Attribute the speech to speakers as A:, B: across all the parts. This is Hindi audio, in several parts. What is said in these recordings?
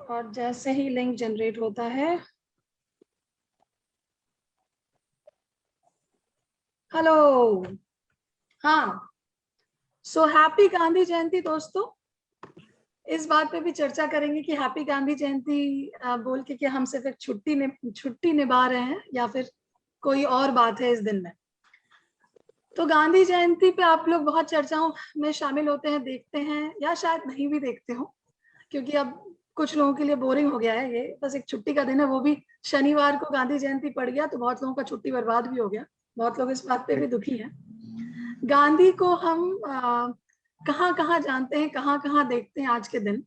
A: और जैसे ही लिंक जनरेट होता है, हेलो, हाँ, सो हैप्पी गांधी जयंती दोस्तों। इस बात पे भी चर्चा करेंगे कि हैप्पी गांधी जयंती बोल के कि हम सिर्फ एक छुट्टी निभा रहे हैं या फिर कोई और बात है इस दिन में। तो गांधी जयंती पे आप लोग बहुत चर्चाओं में शामिल होते हैं, देखते हैं या शायद नहीं भी देखते हो, क्योंकि अब कुछ लोगों के लिए बोरिंग हो गया है। ये बस एक छुट्टी का दिन है, वो भी शनिवार को गांधी जयंती पड़ गया तो बहुत लोगों का छुट्टी बर्बाद भी हो गया। बहुत लोग इस बात पे भी दुखी हैं। गांधी को हम कहाँ कहाँ जानते हैं, कहाँ कहाँ देखते हैं आज के दिन।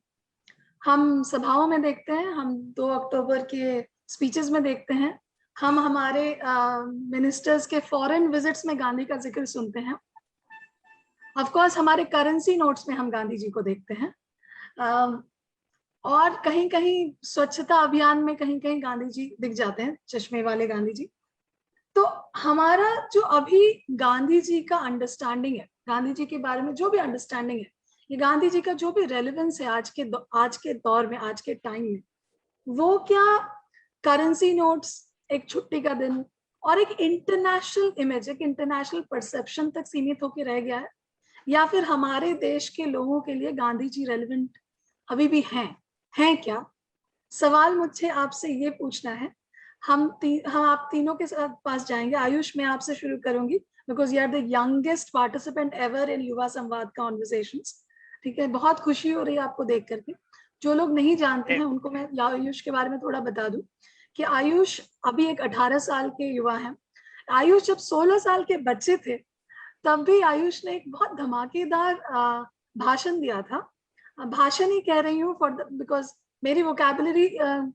A: हम सभाओं में देखते हैं, हम 2 अक्टूबर के स्पीचेस में देखते हैं, हम हमारे मिनिस्टर्स के फॉरेन विजिट्स में गांधी का जिक्र सुनते हैं। ऑफ कोर्स हमारे करेंसी नोट्स में हम गांधी जी को देखते हैं। और कहीं कहीं स्वच्छता अभियान में कहीं कहीं गांधी जी दिख जाते हैं, चश्मे वाले गांधी जी। तो हमारा जो अभी गांधी जी का अंडरस्टैंडिंग है, गांधी जी के बारे में जो भी अंडरस्टैंडिंग है, ये गांधी जी का जो भी रेलेवेंस है आज के दौर में, आज के टाइम में, वो क्या करेंसी नोट्स, एक छुट्टी का दिन और एक इंटरनेशनल इमेज, एक इंटरनेशनल परसेप्शन तक सीमित होकर रह गया है, या फिर हमारे देश के लोगों के लिए गांधी जी रेलेवेंट अभी भी हैं क्या? सवाल मुझे आपसे ये पूछना है। हम आप तीनों के साथ पास जाएंगे। आयुष, मैं आपसे शुरू करूंगी because you are the youngest participant ever in Yuva Samvad conversations. ठीक है, बहुत खुशी हो रही है आपको देख करके। जो लोग नहीं जानते हैं उनको मैं आयुष के बारे में थोड़ा बता दूं कि आयुष अभी एक 18 साल के युवा है। आयुष जब 16 साल के बच्चे थे तब भी आयुष ने एक बहुत धमाकेदार भाषण दिया था। भाषण ही कह रही हूँ फॉर बिकॉज मेरी वोकैबुलरी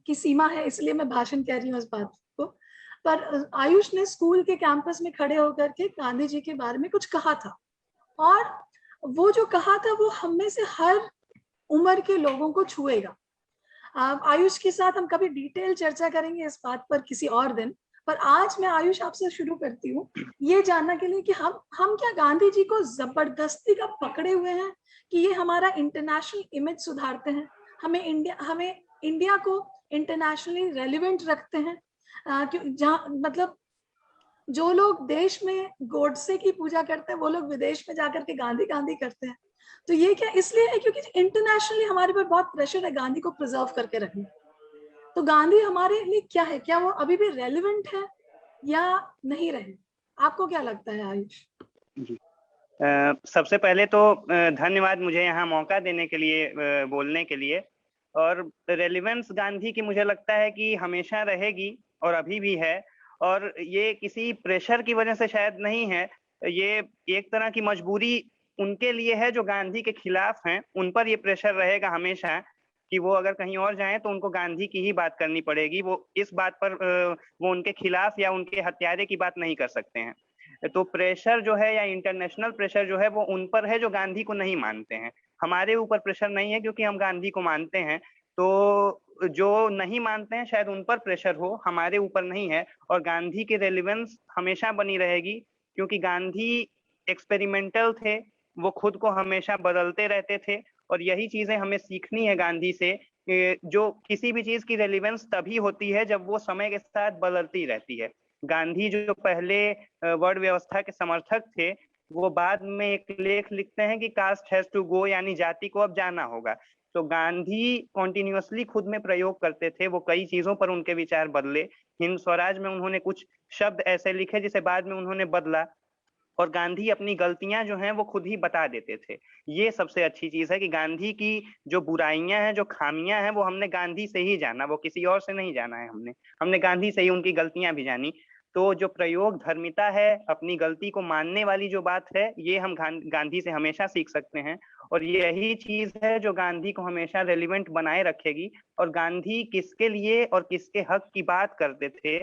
A: की सीमा है, इसलिए मैं भाषण कह रही हूँ इस बात को। पर आयुष ने स्कूल के कैंपस में खड़े होकर के गांधी जी के बारे में कुछ कहा था, और वो जो कहा था वो हम में से हर उम्र के लोगों को छुएगा। आयुष के साथ हम कभी डिटेल चर्चा करेंगे इस बात पर किसी और दिन। पर आज मैं आयुष आपसे शुरू करती हूँ ये जानना के लिए कि हम क्या गांधी जी को जबरदस्ती का पकड़े हुए हैं कि ये हमारा इंटरनेशनल इमेज सुधारते हैं, हमें इंडिया को इंटरनेशनली रेलिवेंट रखते हैं। जहाँ मतलब जो लोग देश में गोडसे की पूजा करते हैं वो लोग विदेश में जाकर के गांधी गांधी करते हैं। तो ये क्या इसलिए है क्योंकि इंटरनेशनली हमारे पर बहुत प्रेशर है गांधी को प्रिजर्व करके रखने। तो गांधी हमारे लिए क्या है, क्या वो अभी भी रेलिवेंट है या नहीं रहे? आपको क्या लगता है आयुष?
B: जी, सबसे पहले तो धन्यवाद मुझे यहाँ मौका देने के लिए, बोलने के लिए। और रेलिवेंस गांधी की मुझे लगता है कि हमेशा रहेगी और अभी भी है, और ये किसी प्रेशर की वजह से शायद नहीं है। ये एक तरह की मजबूरी उनके लिए है जो गांधी के खिलाफ हैं, उन पर ये प्रेशर रहेगा हमेशा कि वो अगर कहीं और जाएं तो उनको गांधी की ही बात करनी पड़ेगी। वो इस बात पर वो उनके खिलाफ या उनके हत्यारे की बात नहीं कर सकते हैं। तो प्रेशर जो है या इंटरनेशनल प्रेशर जो है वो उन पर है जो गांधी को नहीं मानते हैं। हमारे ऊपर प्रेशर नहीं है क्योंकि हम गांधी को मानते हैं। तो जो नहीं मानते हैं शायद उन पर प्रेशर हो, हमारे ऊपर नहीं है। और गांधी की रेलिवेंस हमेशा बनी रहेगी क्योंकि गांधी एक्सपेरिमेंटल थे, वो खुद को हमेशा बदलते रहते थे। और यही चीजें हमें सीखनी है गांधी से, जो किसी भी चीज की रेलिवेंस तभी होती है जब वो समय के साथ बदलती रहती है। गांधी जो पहले वर्ण व्यवस्था के समर्थक थे, वो बाद में एक लेख लिखते हैं कि कास्ट हैज टू गो, यानी जाति को अब जाना होगा। तो गांधी कॉन्टिन्यूअसली खुद में प्रयोग करते थे, वो कई चीजों पर उनके विचार बदले। हिंद स्वराज में उन्होंने कुछ शब्द ऐसे लिखे जिसे बाद में उन्होंने बदला, और गांधी अपनी गलतियां जो हैं वो खुद ही बता देते थे। ये सबसे अच्छी चीज है कि गांधी की जो बुराइयां हैं, जो खामियां हैं, वो हमने गांधी से ही जाना, वो किसी और से नहीं जाना है। हमने गांधी से ही उनकी गलतियां भी जानी। तो जो प्रयोग धर्मिता है, अपनी गलती को मानने वाली जो बात है, ये हम गांधी से हमेशा सीख सकते हैं। और यही चीज है जो गांधी को हमेशा रेलिवेंट बनाए रखेगी। और गांधी किसके लिए और किसके हक की बात करते थे,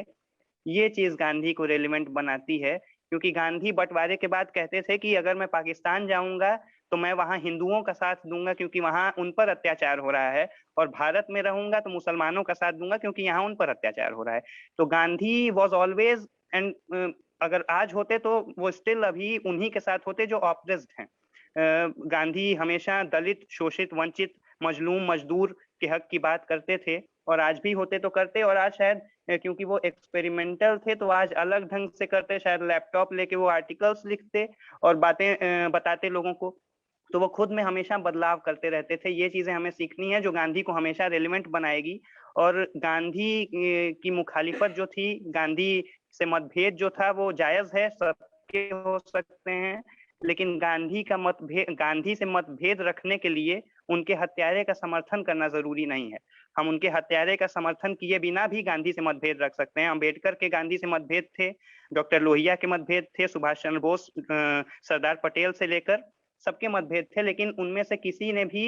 B: ये चीज गांधी को रेलिवेंट बनाती है। क्योंकि गांधी बंटवारे के बाद कहते थे कि अगर मैं पाकिस्तान जाऊंगा तो मैं वहां हिंदुओं का साथ दूंगा क्योंकि वहां उन पर अत्याचार हो रहा है, और भारत में रहूंगा तो मुसलमानों का साथ दूंगा क्योंकि यहाँ उन पर अत्याचार हो रहा है। तो गांधी वॉज ऑलवेज, एंड अगर आज होते तो वो स्टिल अभी उन्हीं के साथ होते जो ऑप्रेस्ड हैं। गांधी हमेशा दलित, शोषित, वंचित, मजलूम, मजदूर के हक की बात करते थे, और आज भी होते तो करते, और आज शायद क्योंकि वो एक्सपेरिमेंटल थे तो आज अलग ढंग से करते, शायद लैपटॉप लेके वो आर्टिकल्स लिखते और बातें बताते लोगों को। तो वो खुद में हमेशा बदलाव करते रहते थे। ये चीजें हमें सीखनी है जो गांधी को हमेशा रेलिवेंट बनाएगी। और गांधी की मुखालिफत जो थी, गांधी से मतभेद जो था वो जायज है, सबके हो सकते हैं, लेकिन गांधी से मतभेद रखने के लिए उनके हत्यारे का समर्थन करना जरूरी नहीं है। हम उनके हत्यारे का समर्थन किए बिना भी गांधी से मतभेद रख सकते हैं। अम्बेडकर के गांधी से मतभेद थे, डॉक्टर लोहिया के मतभेद थे, सुभाष चंद्र बोस, सरदार पटेल से लेकर सबके मतभेद थे, लेकिन उनमें से किसी ने भी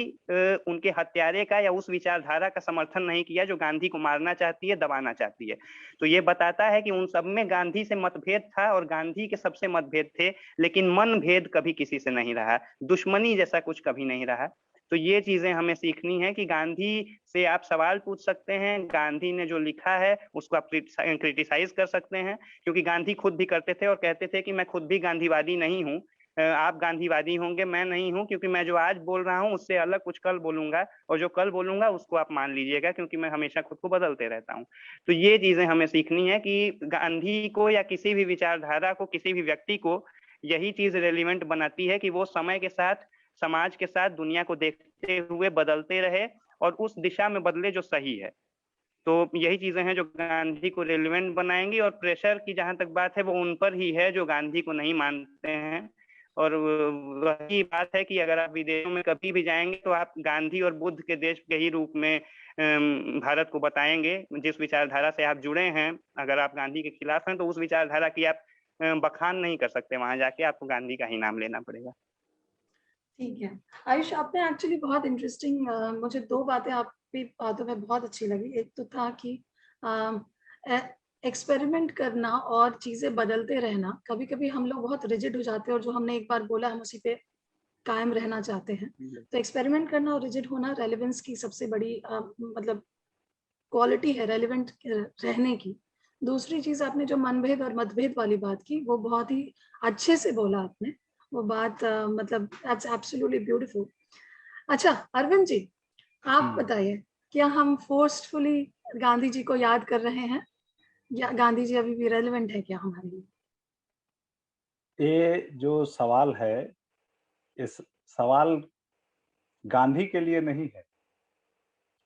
B: उनके हत्यारे का या उस विचारधारा का समर्थन नहीं किया जो गांधी को मारना चाहती है, दबाना चाहती है। तो ये बताता है कि उन सब में गांधी से मतभेद था और गांधी के सबसे मतभेद थे, लेकिन मनभेद कभी किसी से नहीं रहा, दुश्मनी जैसा कुछ कभी नहीं रहा। तो ये चीजें हमें सीखनी है कि गांधी से आप सवाल पूछ सकते हैं, गांधी ने जो लिखा है उसको आप क्रिटिसाइज कर सकते हैं, क्योंकि गांधी खुद भी करते थे और कहते थे कि मैं खुद भी गांधीवादी नहीं हूँ, आप गांधीवादी होंगे, मैं नहीं हूं, क्योंकि मैं जो आज बोल रहा हूं उससे अलग कुछ कल बोलूंगा, और जो कल बोलूंगा उसको आप मान लीजिएगा, क्योंकि मैं हमेशा खुद को बदलते रहता हूं। तो ये चीजें हमें सीखनी है कि गांधी को या किसी भी विचारधारा को, किसी भी व्यक्ति को यही चीज रेलिवेंट बनाती है कि वो समय के साथ, समाज के साथ, दुनिया को देखते हुए बदलते रहे और उस दिशा में बदले जो सही है। तो यही चीजें हैं जो गांधी को रेलिवेंट बनाएंगी। और प्रेशर की जहां तक बात है वो उन पर ही है जो गांधी को नहीं मानते हैं। और वही बात है कि अगर आप विदेशों में कभी भी जाएंगे तो आप गांधी और बुद्ध के देश के ही रूप में भारत को बताएंगे। जिस विचारधारा से आप जुड़े हैं, अगर आप गांधी के खिलाफ हैं तो उस विचारधारा की आप बखान नहीं कर सकते, वहां जाके आपको गांधी का ही नाम लेना पड़ेगा।
A: ठीक है आयुष, आपने एक्चुअली बहुत इंटरेस्टिंग, मुझे दो बातें आपकी बातों में बहुत अच्छी लगी। एक तो था कि एक्सपेरिमेंट करना और चीजें बदलते रहना। कभी कभी हम लोग बहुत रिजिड हो जाते हैं और जो हमने एक बार बोला हम उसी पे कायम रहना चाहते हैं। तो एक्सपेरिमेंट करना और रिजिड होना रेलेवेंस की सबसे बड़ी मतलब क्वालिटी है, रेलेवेंट रहने की। दूसरी चीज आपने जो मनभेद और मतभेद वाली बात की वो बहुत ही अच्छे से बोला आपने। वो बात मतलब दैट्स एब्सोल्युटली ब्यूटीफुल। अच्छा अरविंद जी, आप बताइए, क्या हम फोर्सफुली गांधी जी को याद कर रहे हैं या गांधी जी अभी भी रेलेवेंट है क्या हमारे लिए?
C: ये जो सवाल है, इस सवाल गांधी के लिए नहीं है,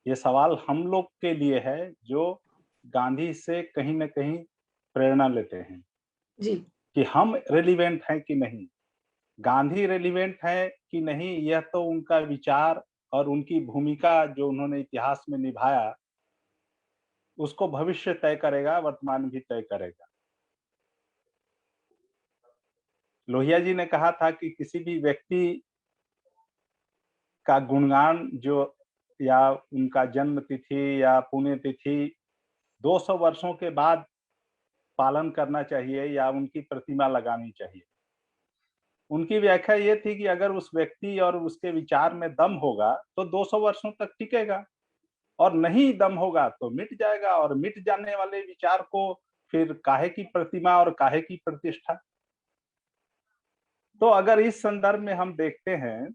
C: ये सवाल हम लोग के लिए है जो गांधी से कहीं ना कहीं प्रेरणा लेते हैं
A: जी
C: कि हम रेलिवेंट हैं कि नहीं, गांधी रेलिवेंट है कि नहीं। यह तो उनका विचार और उनकी भूमिका जो उन्होंने इतिहास में निभाया उसको भविष्य तय करेगा, वर्तमान भी तय करेगा। लोहिया जी ने कहा था कि किसी भी व्यक्ति का गुणगान जो या उनका जन्म तिथि या पुण्यतिथि 200 वर्षों के बाद पालन करना चाहिए या उनकी प्रतिमा लगानी चाहिए। उनकी व्याख्या ये थी कि अगर उस व्यक्ति और उसके विचार में दम होगा तो 200 वर्षों तक टिकेगा, और नहीं दम होगा तो मिट जाएगा, और मिट जाने वाले विचार को फिर काहे की प्रतिमा और काहे की प्रतिष्ठा। तो अगर इस संदर्भ में हम देखते हैं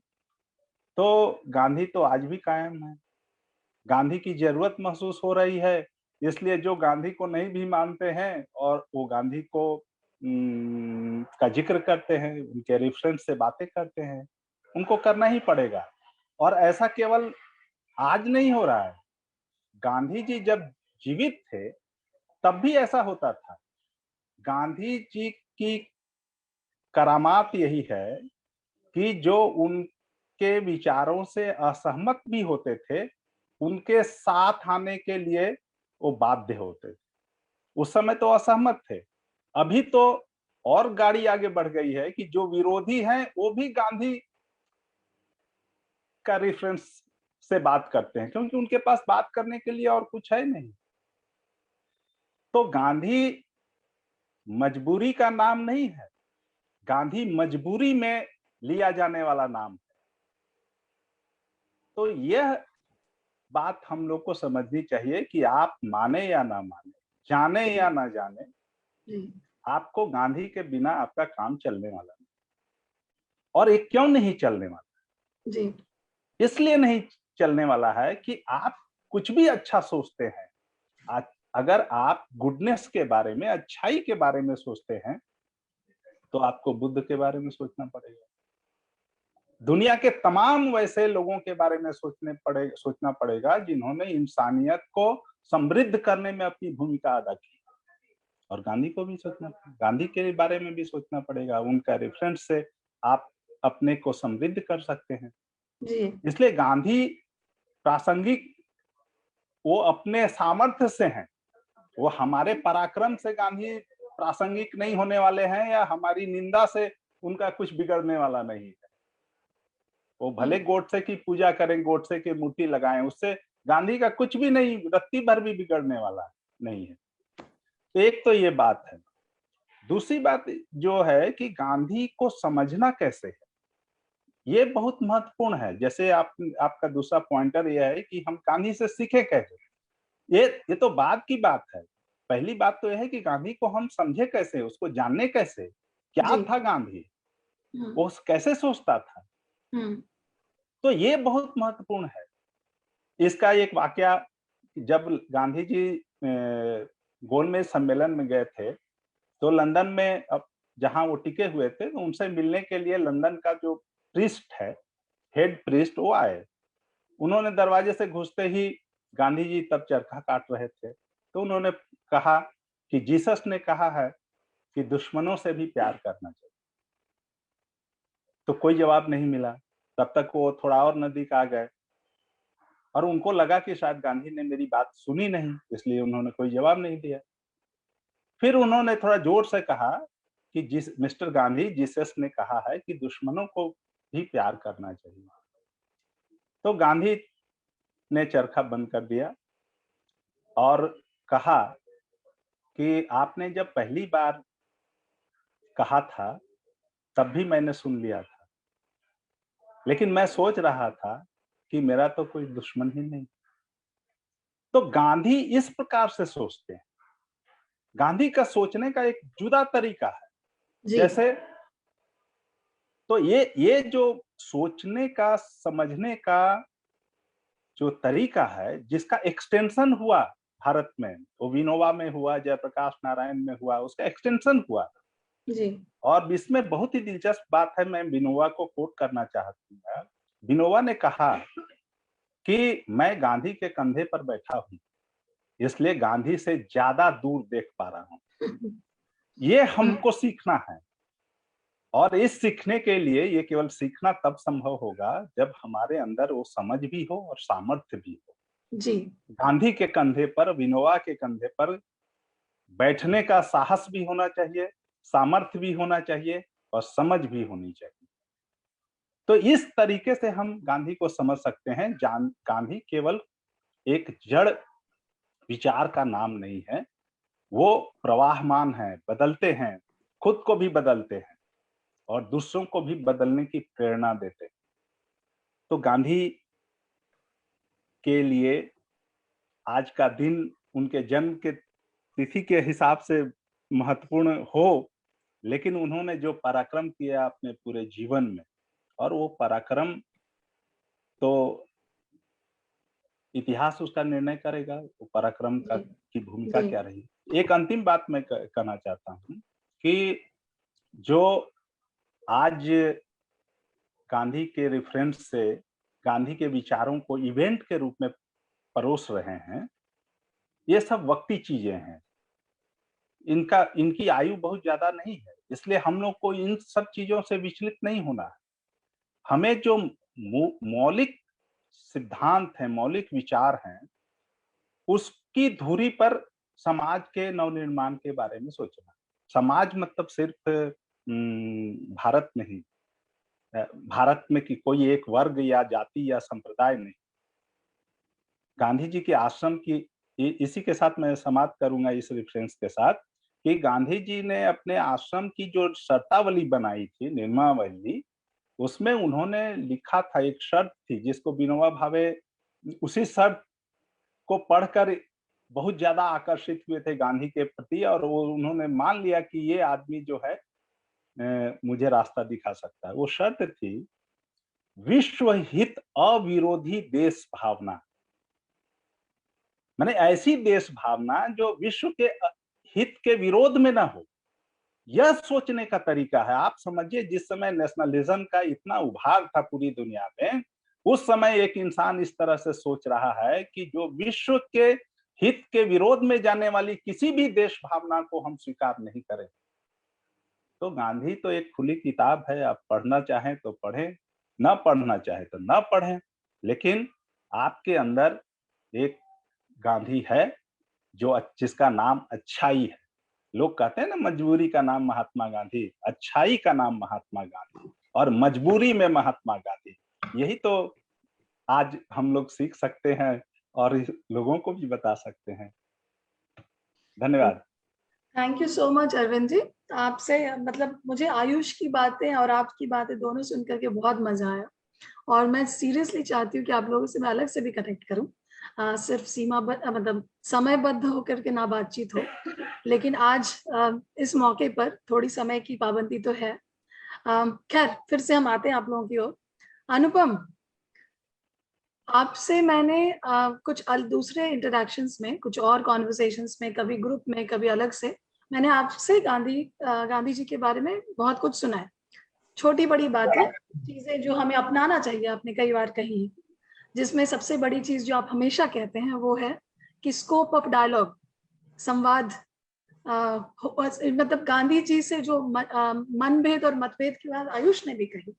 C: तो गांधी तो आज भी कायम है। गांधी की जरूरत महसूस हो रही है, इसलिए जो गांधी को नहीं भी मानते हैं और वो गांधी को का जिक्र करते हैं, उनके रेफरेंस से बातें करते हैं, उनको करना ही पड़ेगा। और ऐसा केवल आज नहीं हो रहा है, गांधी जी जब जीवित थे तब भी ऐसा होता था। गांधी जी की करामात यही है कि जो उनके विचारों से असहमत भी होते थे, उनके साथ आने के लिए वो बाध्य होते थे। उस समय तो असहमत थे, अभी तो और गाड़ी आगे बढ़ गई है कि जो विरोधी हैं वो भी गांधी का रेफरेंस से बात करते हैं, क्योंकि उनके पास बात करने के लिए और कुछ है नहीं। तो गांधी मजबूरी का नाम नहीं है, गांधी मजबूरी में लिया जाने वाला नाम है। तो यह बात हम लोग को समझनी चाहिए कि आप माने या ना माने, जाने या ना जाने, आपको गांधी के बिना आपका काम चलने वाला नहीं। और ये क्यों नहीं चलने वाला?
A: जी
C: इसलिए नहीं चलने वाला है कि आप कुछ भी अच्छा सोचते हैं, अगर आप गुडनेस के बारे में, अच्छाई के बारे में सोचते हैं, तो आपको बुद्ध के बारे में सोचना पड़ेगा। दुनिया के तमाम वैसे लोगों के बारे में सोचना पड़ेगा जिन्होंने इंसानियत को समृद्ध करने में अपनी भूमिका अदा की। और गांधी को भी गांधी के बारे में भी सोचना पड़ेगा। उनका रेफरेंस से आप अपने को समृद्ध कर सकते हैं।
A: जी।
C: इसलिए गांधी प्रासंगिक वो अपने सामर्थ्य से हैं, वो हमारे पराक्रम से गांधी प्रासंगिक नहीं होने वाले हैं, या हमारी निंदा से उनका कुछ बिगड़ने वाला नहीं है। वो भले गोडसे की पूजा करें, गोडसे की मूर्ति लगाएं, उससे गांधी का कुछ भी नहीं, रत्ती भर भी बिगड़ने वाला नहीं है। तो एक तो ये बात है। दूसरी बात जो है कि गांधी को समझना कैसे है, ये बहुत महत्वपूर्ण है। जैसे आपका दूसरा पॉइंटर ये है कि हम गांधी से सीखे कैसे। ये तो बाद की बात है। पहली बात तो यह है कि गांधी को हम समझे कैसे, उसको जानने कैसे, क्या
A: जी।
C: था गांधी, वो कैसे सोचता था। तो ये बहुत महत्वपूर्ण है। इसका एक वाकया, जब गांधी जी गोलमेज सम्मेलन में गए थे, तो लंदन में, अब जहां वो टिके हुए थे, तो उनसे मिलने के लिए लंदन का जो प्रीस्ट है, हेड प्रीस्ट, वो आए। उन्होंने दरवाजे से घुसते ही, गांधी जी तब चरखा काट रहे थे, तो उन्होंने कहा कि जीसस ने कहा है कि दुश्मनों से भी प्यार करना चाहिए। तो कोई जवाब नहीं मिला। तब तक वो थोड़ा और नजदीक आ गए, और उनको लगा कि शायद गांधी ने मेरी बात सुनी नहीं, इसलिए उन्होंने कोई जवाब नहीं दिया। फिर उन्होंने थोड़ा जोर से कहा कि मिस्टर गांधी, जीसस ने कहा है कि दुश्मनों को भी प्यार करना चाहिए। तो गांधी ने चरखा बंद कर दिया और कहा कि आपने जब पहली बार कहा था, तब भी मैंने सुन लिया था, लेकिन मैं सोच रहा था कि मेरा तो कोई दुश्मन ही नहीं। तो गांधी इस प्रकार से सोचते हैं। गांधी का सोचने का एक जुदा तरीका है।
A: जी।
C: जैसे, तो ये जो सोचने का, समझने का जो तरीका है, जिसका एक्सटेंशन हुआ भारत में, वो विनोबा में हुआ, जयप्रकाश नारायण में हुआ, उसका एक्सटेंशन हुआ।
A: जी।
C: और इसमें बहुत ही दिलचस्प बात है, मैं विनोबा को कोट करना चाहती हूँ। विनोबा ने कहा कि मैं गांधी के कंधे पर बैठा हूं, इसलिए गांधी से ज्यादा दूर देख पा रहा हूं। ये हमको सीखना है, और इस सीखने के लिए, ये केवल सीखना तब संभव होगा जब हमारे अंदर वो समझ भी हो और सामर्थ्य भी हो।
A: जी।
C: गांधी के कंधे पर, विनोबा के कंधे पर बैठने का साहस भी होना चाहिए, सामर्थ्य भी होना चाहिए, और समझ भी होनी चाहिए। तो इस तरीके से हम गांधी को समझ सकते हैं। गांधी केवल एक जड़ विचार का नाम नहीं है, वो प्रवाहमान है, बदलते हैं, खुद को भी बदलते हैं और दूसरों को भी बदलने की प्रेरणा देते हैं। तो गांधी के लिए आज का दिन उनके जन्म के तिथि के हिसाब से महत्वपूर्ण हो, लेकिन उन्होंने जो पराक्रम किया अपने पूरे जीवन में, और वो पराक्रम तो इतिहास उसका निर्णय करेगा, वो पराक्रम का की भूमिका क्या रही। एक अंतिम बात मैं कहना चाहता हूँ कि जो आज गांधी के रेफरेंस से गांधी के विचारों को इवेंट के रूप में परोस रहे हैं, ये सब वक्ती चीजें हैं। इनकी आयु बहुत ज्यादा नहीं है, इसलिए हम लोग को इन सब चीजों से विचलित नहीं होना है। हमें जो मौलिक सिद्धांत है, मौलिक विचार हैं, उसकी धुरी पर समाज के नवनिर्माण के बारे में सोचना। समाज मतलब सिर्फ भारत नहीं, भारत में कि कोई एक वर्ग या जाति या संप्रदाय नहीं। गांधी जी के आश्रम की, इसी के साथ मैं समाप्त करूंगा इस रेफरेंस के साथ, कि गांधी जी ने अपने आश्रम की जो शर्तावली बनाई थी, नियमावली, उसमें उन्होंने लिखा था, एक शर्त थी जिसको विनोबा भावे उसी शर्त को पढ़कर बहुत ज्यादा आकर्षित हुए थे गांधी के प्रति, और वो उन्होंने मान लिया कि ये आदमी जो है मुझे रास्ता दिखा सकता है। वो शर्त थी, विश्व हित अविरोधी देश भावना। माने ऐसी देश भावना जो विश्व के हित के विरोध में ना हो, यह सोचने का तरीका है। आप समझिए, जिस समय नेशनलिज्म का इतना उभार था पूरी दुनिया में, उस समय एक इंसान इस तरह से सोच रहा है कि जो विश्व के हित के विरोध में जाने वाली किसी भी देश भावना को हम स्वीकार नहीं करें। तो गांधी तो एक खुली किताब है, आप पढ़ना चाहें तो पढ़ें, न पढ़ना चाहें तो न पढ़ें, लेकिन आपके अंदर एक गांधी है जो जिसका नाम अच्छाई है। लोग कहते हैं ना, मजबूरी का नाम महात्मा गांधी, अच्छाई का नाम महात्मा गांधी, और मजबूरी में महात्मा गांधी। यही तो आज हम लोग सीख सकते हैं और लोगों को भी बता सकते हैं। धन्यवाद।
A: Thank you so much Arvind ji. आपसे मतलब मुझे आयुष की बातें और आपकी बातें दोनों सुन करके बहुत मजा आया, और मैं सीरियसली चाहती हूँ कि आप लोगों से मैं अलग से भी कनेक्ट करूं, सिर्फ सीमा मतलब समयबद्ध होकर के ना बातचीत हो, लेकिन आज इस मौके पर थोड़ी समय की पाबंदी तो है। खैर, फिर से हम आते हैं आप लोगों की ओर। अनुपम, आपसे मैंने कुछ दूसरे इंटरेक्शंस में, कुछ और कॉन्वर्सेशंस में, कभी ग्रुप में कभी अलग से, मैंने आपसे गांधी जी के बारे में बहुत कुछ सुना है। छोटी बड़ी बातें, चीजें जो हमें अपनाना चाहिए, आपने कई बार कही है, जिसमें सबसे बड़ी चीज जो आप हमेशा कहते हैं वो है कि स्कोप ऑफ डायलॉग, संवाद। मतलब गांधी जी से जो मनभेद और मतभेद की बात आयुष ने भी कही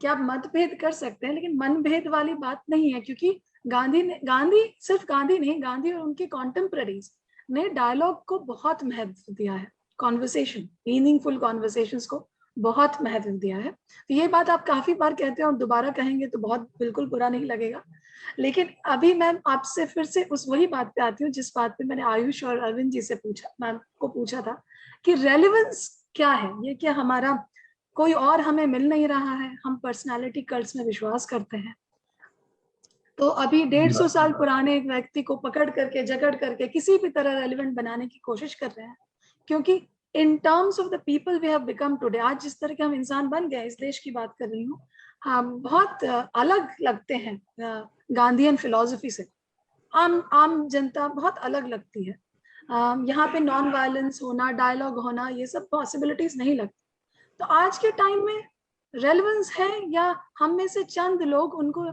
A: कि आप मतभेद कर सकते हैं, लेकिन मनभेद वाली बात नहीं है, क्योंकि गांधी सिर्फ गांधी नहीं, गांधी और उनके कॉन्टेम्पररीज ने डायलॉग को बहुत महत्व दिया है, कॉन्वर्सेशन, मीनिंगफुल कॉन्वर्सेशंस को बहुत महत्व दिया है। तो ये बात आप काफी बार कहते हैं और दोबारा कहेंगे तो बहुत बिल्कुल बुरा नहीं लगेगा। लेकिन अभी मैं आपसे फिर से उस वही बात पे आती हूँ जिस बात पे मैंने आयुष और अरविंद जी से पूछा, मैम को पूछा था कि रेलेवेंस क्या है। ये क्या हमारा कोई और हमें मिल नहीं रहा है, हम पर्सनालिटी कल्ट्स में विश्वास करते हैं, तो अभी 150 साल पुराने एक व्यक्ति को पकड़ करके जकड़ करके किसी भी तरह रेलिवेंट बनाने की कोशिश कर रहे हैं, क्योंकि in terms of the people we have become today, आज जिस तरह के हम इंसान बन गए, इस देश की बात कर रही हूँ, हम बहुत अलग लगते हैं गांधीयन फिलॉसफी से। आम जनता बहुत अलग लगती है। यहाँ पे नॉन वायलेंस होना, डायलॉग होना, ये सब पॉसिबिलिटीज नहीं लगती। तो आज के टाइम में रेलेवेंस है, या हम में से चंद लोग उनको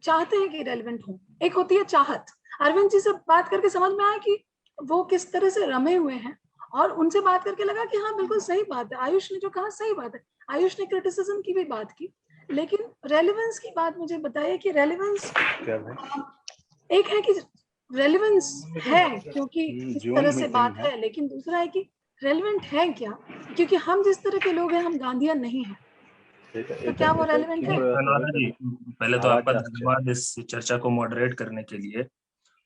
A: चाहते हैं कि रेलेवेंट हो। एक होती है चाहत। अरविंद जी से बात करके समझ में आया कि वो किस तरह से रमे हुए हैं, और उनसे बात करके लगा कि हाँ बिल्कुल सही बात है, आयुष ने जो कहा सही बात है। आयुष ने क्रिटिसिज्म की भी बात की, लेकिन रेलेवेंस की बात मुझे बताइए कि रेलेवेंस एक है कि रेलेवेंस है क्योंकि इस तरह से बात है, लेकिन दूसरा है कि रेलेवेंट है क्या, क्योंकि हम जिस तरह के लोग हैं हम गांधीयन नहीं है, तो क्या वो रेलेवेंट है?
D: अनुराधा जी, पहले तो आपका धन्यवाद इस चर्चा को मॉडरेट करने के लिए।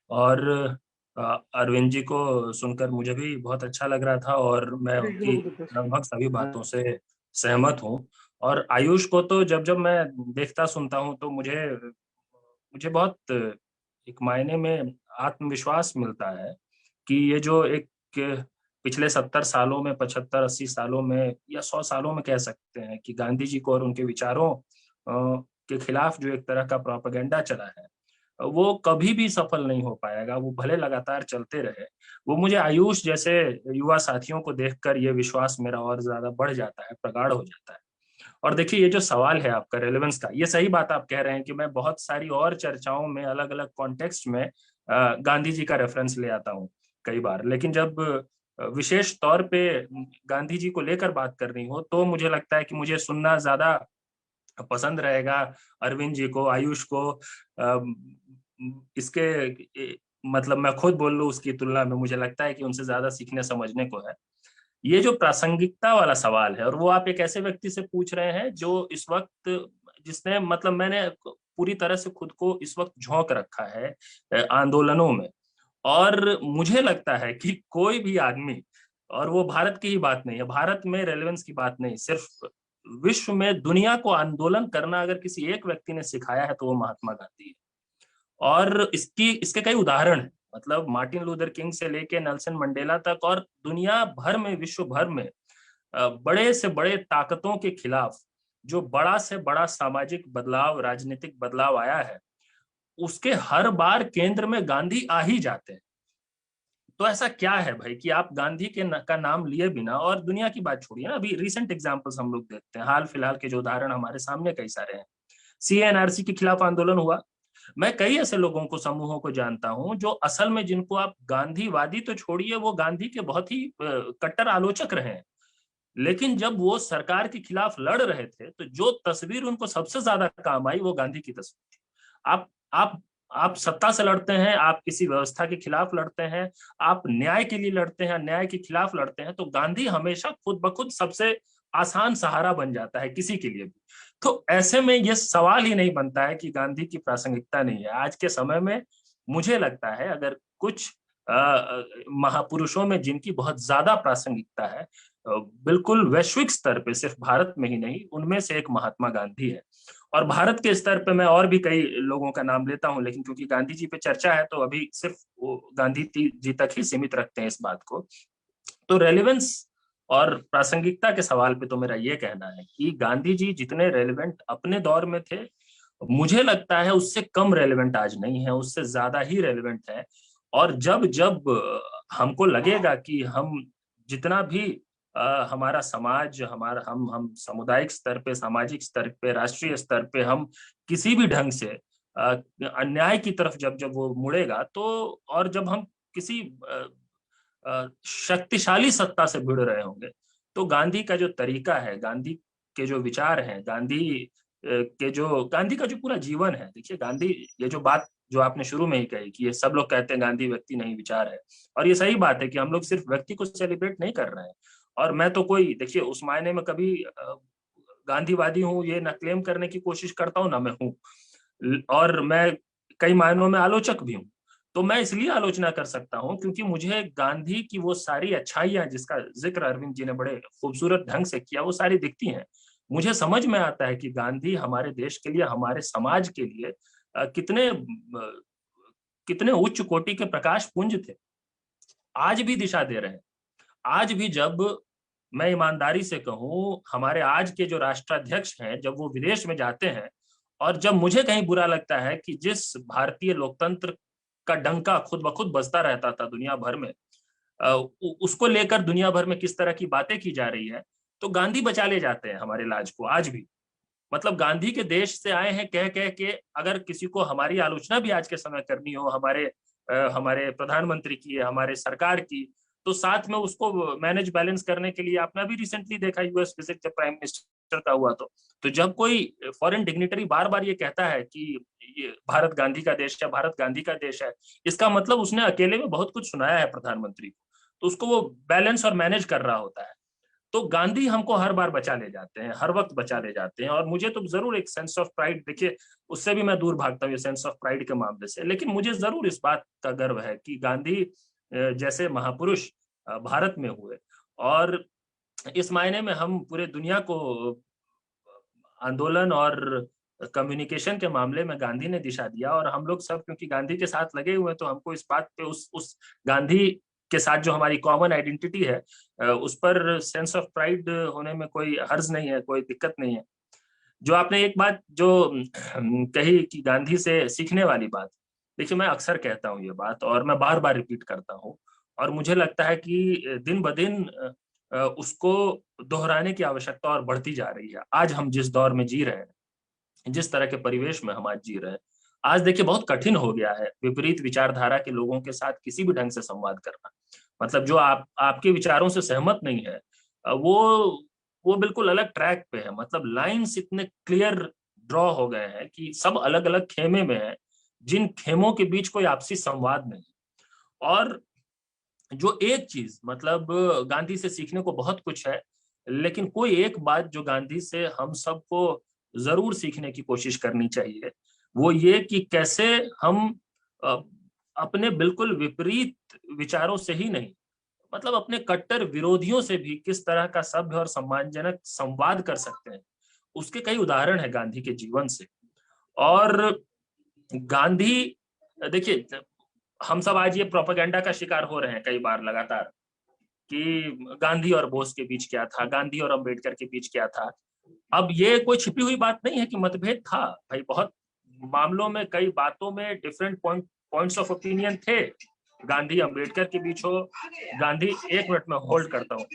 D: और अरविंद जी को सुनकर मुझे भी बहुत अच्छा लग रहा था, और मैं उनकी लगभग सभी बातों से सहमत हूँ। और आयुष को तो जब जब मैं देखता सुनता हूँ तो मुझे बहुत एक मायने में आत्मविश्वास मिलता है कि ये जो एक पिछले 70 सालों में, 75-80 सालों में या 100 सालों में कह सकते हैं कि गांधी जी को और उनके विचारों के खिलाफ जो एक तरह का प्रोपेगेंडा चला है, वो कभी भी सफल नहीं हो पाएगा, वो भले लगातार चलते रहे। वो मुझे आयुष जैसे युवा साथियों को देखकर ये विश्वास मेरा और ज्यादा बढ़ जाता है, प्रगाढ़ हो जाता है। और देखिए, ये जो सवाल है आपका रेलेवेंस का, ये सही बात आप कह रहे हैं कि मैं बहुत सारी और चर्चाओं में अलग अलग कॉन्टेक्स्ट में गांधी जी का रेफरेंस ले आता हूँ कई बार, लेकिन जब विशेष तौर पे गांधी जी को लेकर बात करनी हो तो मुझे लगता है कि मुझे सुनना ज्यादा पसंद रहेगा अरविंद जी को, आयुष को। इसके मतलब मैं खुद बोल लूं, उसकी तुलना में मुझे लगता है कि उनसे ज्यादा सीखने समझने को है। ये जो प्रासंगिकता वाला सवाल है, और वो आप एक ऐसे व्यक्ति से पूछ रहे हैं जो इस वक्त, जिसने मतलब मैंने पूरी तरह से खुद को इस वक्त झोंक रखा है आंदोलनों में, और मुझे लगता है कि कोई भी आदमी, और वो भारत की ही बात नहीं है, भारत में रेलेवेंस की बात नहीं, सिर्फ विश्व में दुनिया को आंदोलन करना अगर किसी एक व्यक्ति ने सिखाया है तो वो महात्मा गांधी है। और इसके कई उदाहरण हैं, मतलब मार्टिन लूथर किंग से लेके नेल्सन मंडेला तक, और दुनिया भर में, विश्व भर में बड़े से बड़े ताकतों के खिलाफ जो बड़ा से बड़ा सामाजिक बदलाव, राजनीतिक बदलाव आया है, उसके हर बार केंद्र में गांधी आ ही जाते हैं। तो ऐसा क्या है भाई कि आप गांधी का नाम लिए बिना, और दुनिया की बात छोड़िए ना, अभी रिसेंट एग्जांपल्स हम लोग देखते हैं, हाल फिलहाल के जो उदाहरण हमारे सामने कई सारे हैं। CA/NRC के खिलाफ आंदोलन हुआ, मैं कई ऐसे लोगों को, समूहों को जानता हूं जो असल में, जिनको आप गांधीवादी तो छोड़िए, वो गांधी के बहुत ही कट्टर आलोचक रहे हैं, लेकिन जब वो सरकार के खिलाफ लड़ रहे थे तो जो तस्वीर उनको सबसे ज्यादा काम आई वो गांधी की तस्वीर थी। आप सत्ता से लड़ते हैं, आप किसी व्यवस्था के खिलाफ लड़ते हैं, आप न्याय के लिए लड़ते हैं, न्याय के खिलाफ लड़ते हैं, तो गांधी हमेशा खुद ब खुद सबसे आसान सहारा बन जाता है किसी के लिए भी। तो ऐसे में ये सवाल ही नहीं बनता है कि गांधी की प्रासंगिकता नहीं है आज के समय में। मुझे लगता है अगर कुछ महापुरुषों में जिनकी बहुत ज्यादा प्रासंगिकता है, बिल्कुल वैश्विक स्तर पे, सिर्फ भारत में ही नहीं, उनमें से एक महात्मा गांधी है। और भारत के स्तर पे मैं और भी कई लोगों का नाम लेता हूं, लेकिन क्योंकि गांधी जी पे चर्चा है तो अभी सिर्फ गांधी जी तक ही सीमित रखते हैं इस बात को। तो रेलेवेंस और प्रासंगिकता के सवाल पे तो मेरा ये कहना है कि गांधी जी जितने रेलेवेंट अपने दौर में थे, मुझे लगता है उससे कम रेलेवेंट आज नहीं है, उससे ज्यादा ही रेलेवेंट है। और जब जब हमको लगेगा कि हम जितना भी हमारा समाज, हमारा हम सामुदायिक स्तर पे, सामाजिक स्तर पे, राष्ट्रीय स्तर पे हम किसी भी ढंग से अन्याय की तरफ जब जब वो मुड़ेगा, तो और जब हम किसी शक्तिशाली सत्ता से भिड़ रहे होंगे, तो गांधी का जो तरीका है, गांधी के जो विचार हैं, गांधी का जो पूरा जीवन है, देखिए गांधी, ये जो बात जो आपने शुरू में ही कही कि ये सब लोग कहते हैं गांधी व्यक्ति नहीं विचार है, और ये सही बात है कि हम लोग सिर्फ व्यक्ति को सेलिब्रेट नहीं कर रहे हैं। और मैं तो कोई, देखिए उस मायने में कभी गांधीवादी हूँ ये ना क्लेम करने की कोशिश करता हूँ ना मैं हूँ, और मैं कई मायनों में आलोचक भी हूँ। तो मैं इसलिए आलोचना कर सकता हूँ क्योंकि मुझे गांधी की वो सारी अच्छाइयां जिसका जिक्र अरविंद जी ने बड़े खूबसूरत ढंग से किया, वो सारी दिखती हैं। मुझे समझ में आता है कि गांधी हमारे देश के लिए, हमारे समाज के लिए कितने कितने उच्च कोटि के प्रकाश पुंज थे, आज भी दिशा दे रहे हैं। आज भी जब मैं ईमानदारी से कहूँ, हमारे आज के जो राष्ट्राध्यक्ष हैं, जब वो विदेश में जाते हैं, और जब मुझे कहीं बुरा लगता है कि जिस भारतीय लोकतंत्र का डंका खुद ब खुद बजता रहता था दुनिया भर में, उसको लेकर दुनिया भर में किस तरह की बातें की जा रही है, तो गांधी बचा ले जाते हैं हमारे लाज को आज भी। मतलब गांधी के देश से आए हैं कह कह के, अगर किसी को हमारी आलोचना भी आज के समय करनी हो, हमारे प्रधानमंत्री की, हमारे सरकार की, तो साथ में उसको मैनेज बैलेंस करने के लिए, आपने अभी रिसेंटली देखा यूएस विजिट जब प्राइम मिनिस्टर का हुआ, तो जब कोई फॉरेन डिग्निटरी बार बार ये कहता है कि ये भारत गांधी का देश है, भारत गांधी का देश है, इसका मतलब उसने अकेले में बहुत कुछ सुनाया है प्रधानमंत्री को, तो उसको वो बैलेंस और मैनेज कर रहा होता है। तो गांधी हमको हर बार बचा ले जाते हैं, हर वक्त बचा ले जाते हैं। और मुझे तो जरूर एक सेंस ऑफ प्राइड, देखिए उससे भी मैं दूर भागता हूँ ये सेंस ऑफ प्राइड के मामले से, लेकिन मुझे जरूर इस बात का गर्व है कि गांधी जैसे महापुरुष भारत में हुए, और इस मायने में हम पूरे दुनिया को आंदोलन और कम्युनिकेशन के मामले में गांधी ने दिशा दिया। और हम लोग सब क्योंकि गांधी के साथ लगे हुए, तो हमको इस बात पे उस गांधी के साथ जो हमारी कॉमन आइडेंटिटी है, उस पर सेंस ऑफ प्राइड होने में कोई हर्ज नहीं है, कोई दिक्कत नहीं है। जो आपने एक बात जो कही कि गांधी से सीखने वाली बात, देखिए मैं अक्सर कहता हूँ ये बात और मैं बार बार रिपीट करता हूँ, और मुझे लगता है कि दिन ब दिन उसको दोहराने की आवश्यकता और बढ़ती जा रही है। आज हम जिस दौर में जी रहे हैं, जिस तरह के परिवेश में हम आज जी रहे हैं, आज देखिए बहुत कठिन हो गया है विपरीत विचारधारा के लोगों के साथ किसी भी ढंग से संवाद करना। मतलब जो आपके विचारों से सहमत नहीं है, वो बिल्कुल अलग ट्रैक पे है। मतलब लाइंस इतने क्लियर ड्रॉ हो गए हैं कि सब अलग अलग खेमे में है, जिन खेमों के बीच कोई आपसी संवाद नहीं। और जो एक चीज, मतलब गांधी से सीखने को बहुत कुछ है, लेकिन कोई एक बात जो गांधी से हम सबको जरूर सीखने की कोशिश करनी चाहिए, वो ये कि कैसे हम अपने बिल्कुल विपरीत विचारों से ही नहीं, मतलब अपने कट्टर विरोधियों से भी किस तरह का सभ्य और सम्मानजनक संवाद कर सकते हैं। उसके कई उदाहरण है गांधी के जीवन से। और गांधी, देखिए हम सब आज ये प्रोपेगेंडा का शिकार हो रहे हैं कई बार लगातार कि गांधी और बोस के बीच क्या था, गांधी और अंबेडकर के बीच क्या था। अब ये कोई छिपी हुई बात नहीं है कि मतभेद था भाई, बहुत मामलों में, कई बातों में डिफरेंट पॉइंट्स ऑफ ओपिनियन थे। गांधी अंबेडकर के बीच हो, गांधी, 1 मिनट में होल्ड करता हूँ।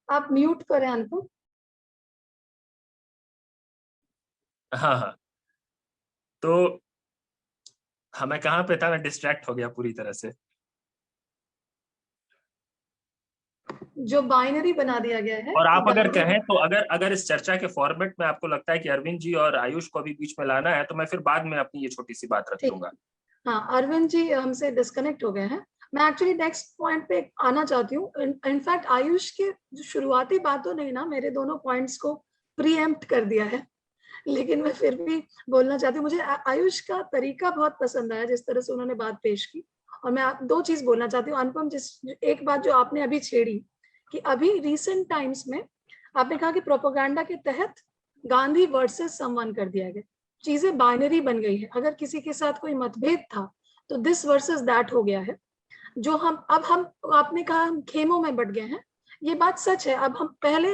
A: आप म्यूट करें अनुपम।
D: हाँ हाँ, तो मैं कहाँ पे था, मैं डिस्ट्रैक्ट हो गया पूरी तरह से।
A: जो बाइनरी बना दिया गया है।
D: और आप अगर कहें तो अगर इस चर्चा के फॉर्मेट में आपको लगता है कि अरविंद जी और आयुष को भी बीच में लाना है, तो मैं फिर बाद में अपनी ये छोटी सी बात रख लूंगा।
A: हाँ, अरविंद जी हमसे डिस्कनेक्ट हो गए हैं। मैं एक्चुअली नेक्स्ट पॉइंट पे आना चाहती हूँ। इनफैक्ट आयुष के जो शुरुआती बातों ने ना मेरे दोनों पॉइंट्स को प्रीएम्प्ट कर दिया है, लेकिन मैं फिर भी बोलना चाहती हूँ। मुझे आयुष का तरीका बहुत पसंद आया, जिस तरह से उन्होंने बात पेश की। और मैं 2 चीज बोलना चाहती हूँ अनुपम। एक बात जो आपने अभी छेड़ी कि अभी रिसेंट टाइम्स में आपने कहा कि प्रोपेगेंडा के तहत गांधी वर्सेस समवन कर दिया गया, चीजें बाइनरी बन गई है। अगर किसी के साथ कोई मतभेद था तो दिस वर्सेस दैट हो गया है। जो हम आपने कहा हम खेमों में बट गए हैं, ये बात सच है। अब हम पहले,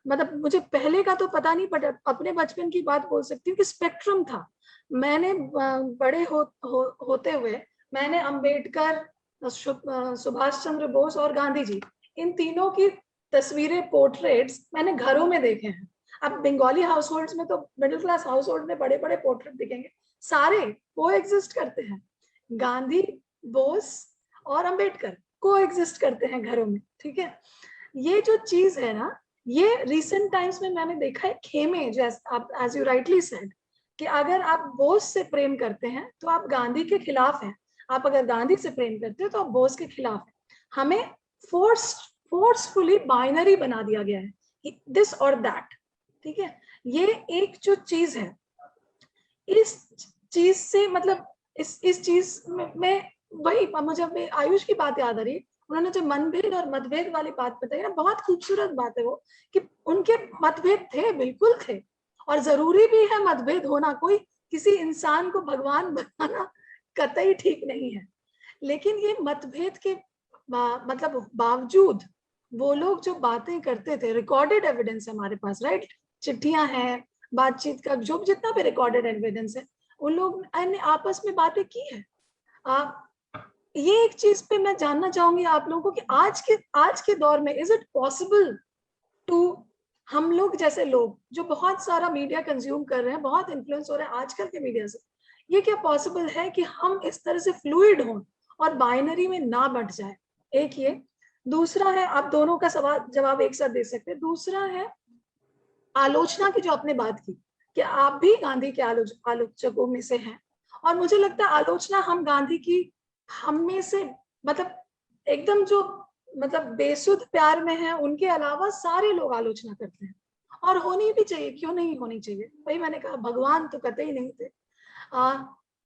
A: मतलब मुझे पहले का तो पता नहीं, बट अपने बचपन की बात बोल सकती हूँ कि स्पेक्ट्रम था। मैंने बड़े होते हुए मैंने अंबेडकर, सुभाष चंद्र बोस और गांधी जी, इन तीनों की तस्वीरें, पोर्ट्रेट्स मैंने घरों में देखे हैं। अब बंगाली हाउस होल्ड्स में तो, मिडिल क्लास हाउस होल्ड में बड़े बड़े पोर्ट्रेट दिखेंगे, सारे को एग्जिस्ट करते हैं। गांधी, बोस और अंबेडकर को एग्जिस्ट करते हैं घरों में, ठीक है। ये जो चीज है ना, ये रिसेंट टाइम्स में मैंने देखा है। खेमे, एज यू राइटली सेड, कि अगर आप बोस से प्रेम करते हैं तो आप गांधी के खिलाफ हैं, आप अगर गांधी से प्रेम करते हो तो आप बोस के खिलाफ हैं। हमें फोर्सफुली बाइनरी बना दिया गया है कि दिस और दैट, ठीक है। ये एक जो चीज है, इस चीज से मतलब इस चीज में वही मुझे आयुष की बात याद आ रही। उन्होंने जो मनभेद और मतभेद वाली बात बताई ना, बहुत खूबसूरत बात है वो, कि उनके मतभेद थे, बिल्कुल थे, और जरूरी भी है मतभेद होना। कोई किसी इंसान को भगवान बनाना कतई ठीक नहीं है, लेकिन ये मतभेद के मतलब बावजूद वो लोग जो बातें करते थे, रिकॉर्डेड एविडेंस है हमारे पास, राइट, चिट्ठियां हैं, बातचीत का जो जितना भी रिकॉर्डेड एविडेंस है, उन लोग ने आपस में बातें की है। ये एक चीज पे मैं जानना चाहूंगी आप लोगों को कि आज के दौर में इज इट पॉसिबल टू, हम लोग जैसे लोग जो बहुत सारा मीडिया कंज्यूम कर रहे हैं, बहुत इन्फ्लुएंस हो रहे हैं आजकल के मीडिया से, ये क्या पॉसिबल है कि हम इस तरह से फ्लूइड हों और बाइनरी में ना बट जाए? एक ये। दूसरा है, आप दोनों का सवाल जवाब एक साथ दे सकते हैं। दूसरा है आलोचना की, जो आपने बात की कि आप भी गांधी के आलोचकों में से हैं, और मुझे लगता है आलोचना हम गांधी की, हम में से मतलब एकदम जो मतलब बेसुध प्यार में है, उनके अलावा सारे लोग आलोचना करते हैं, और होनी भी चाहिए, क्यों नहीं होनी चाहिए। वही मैंने कहा, भगवान तो कतई नहीं थे।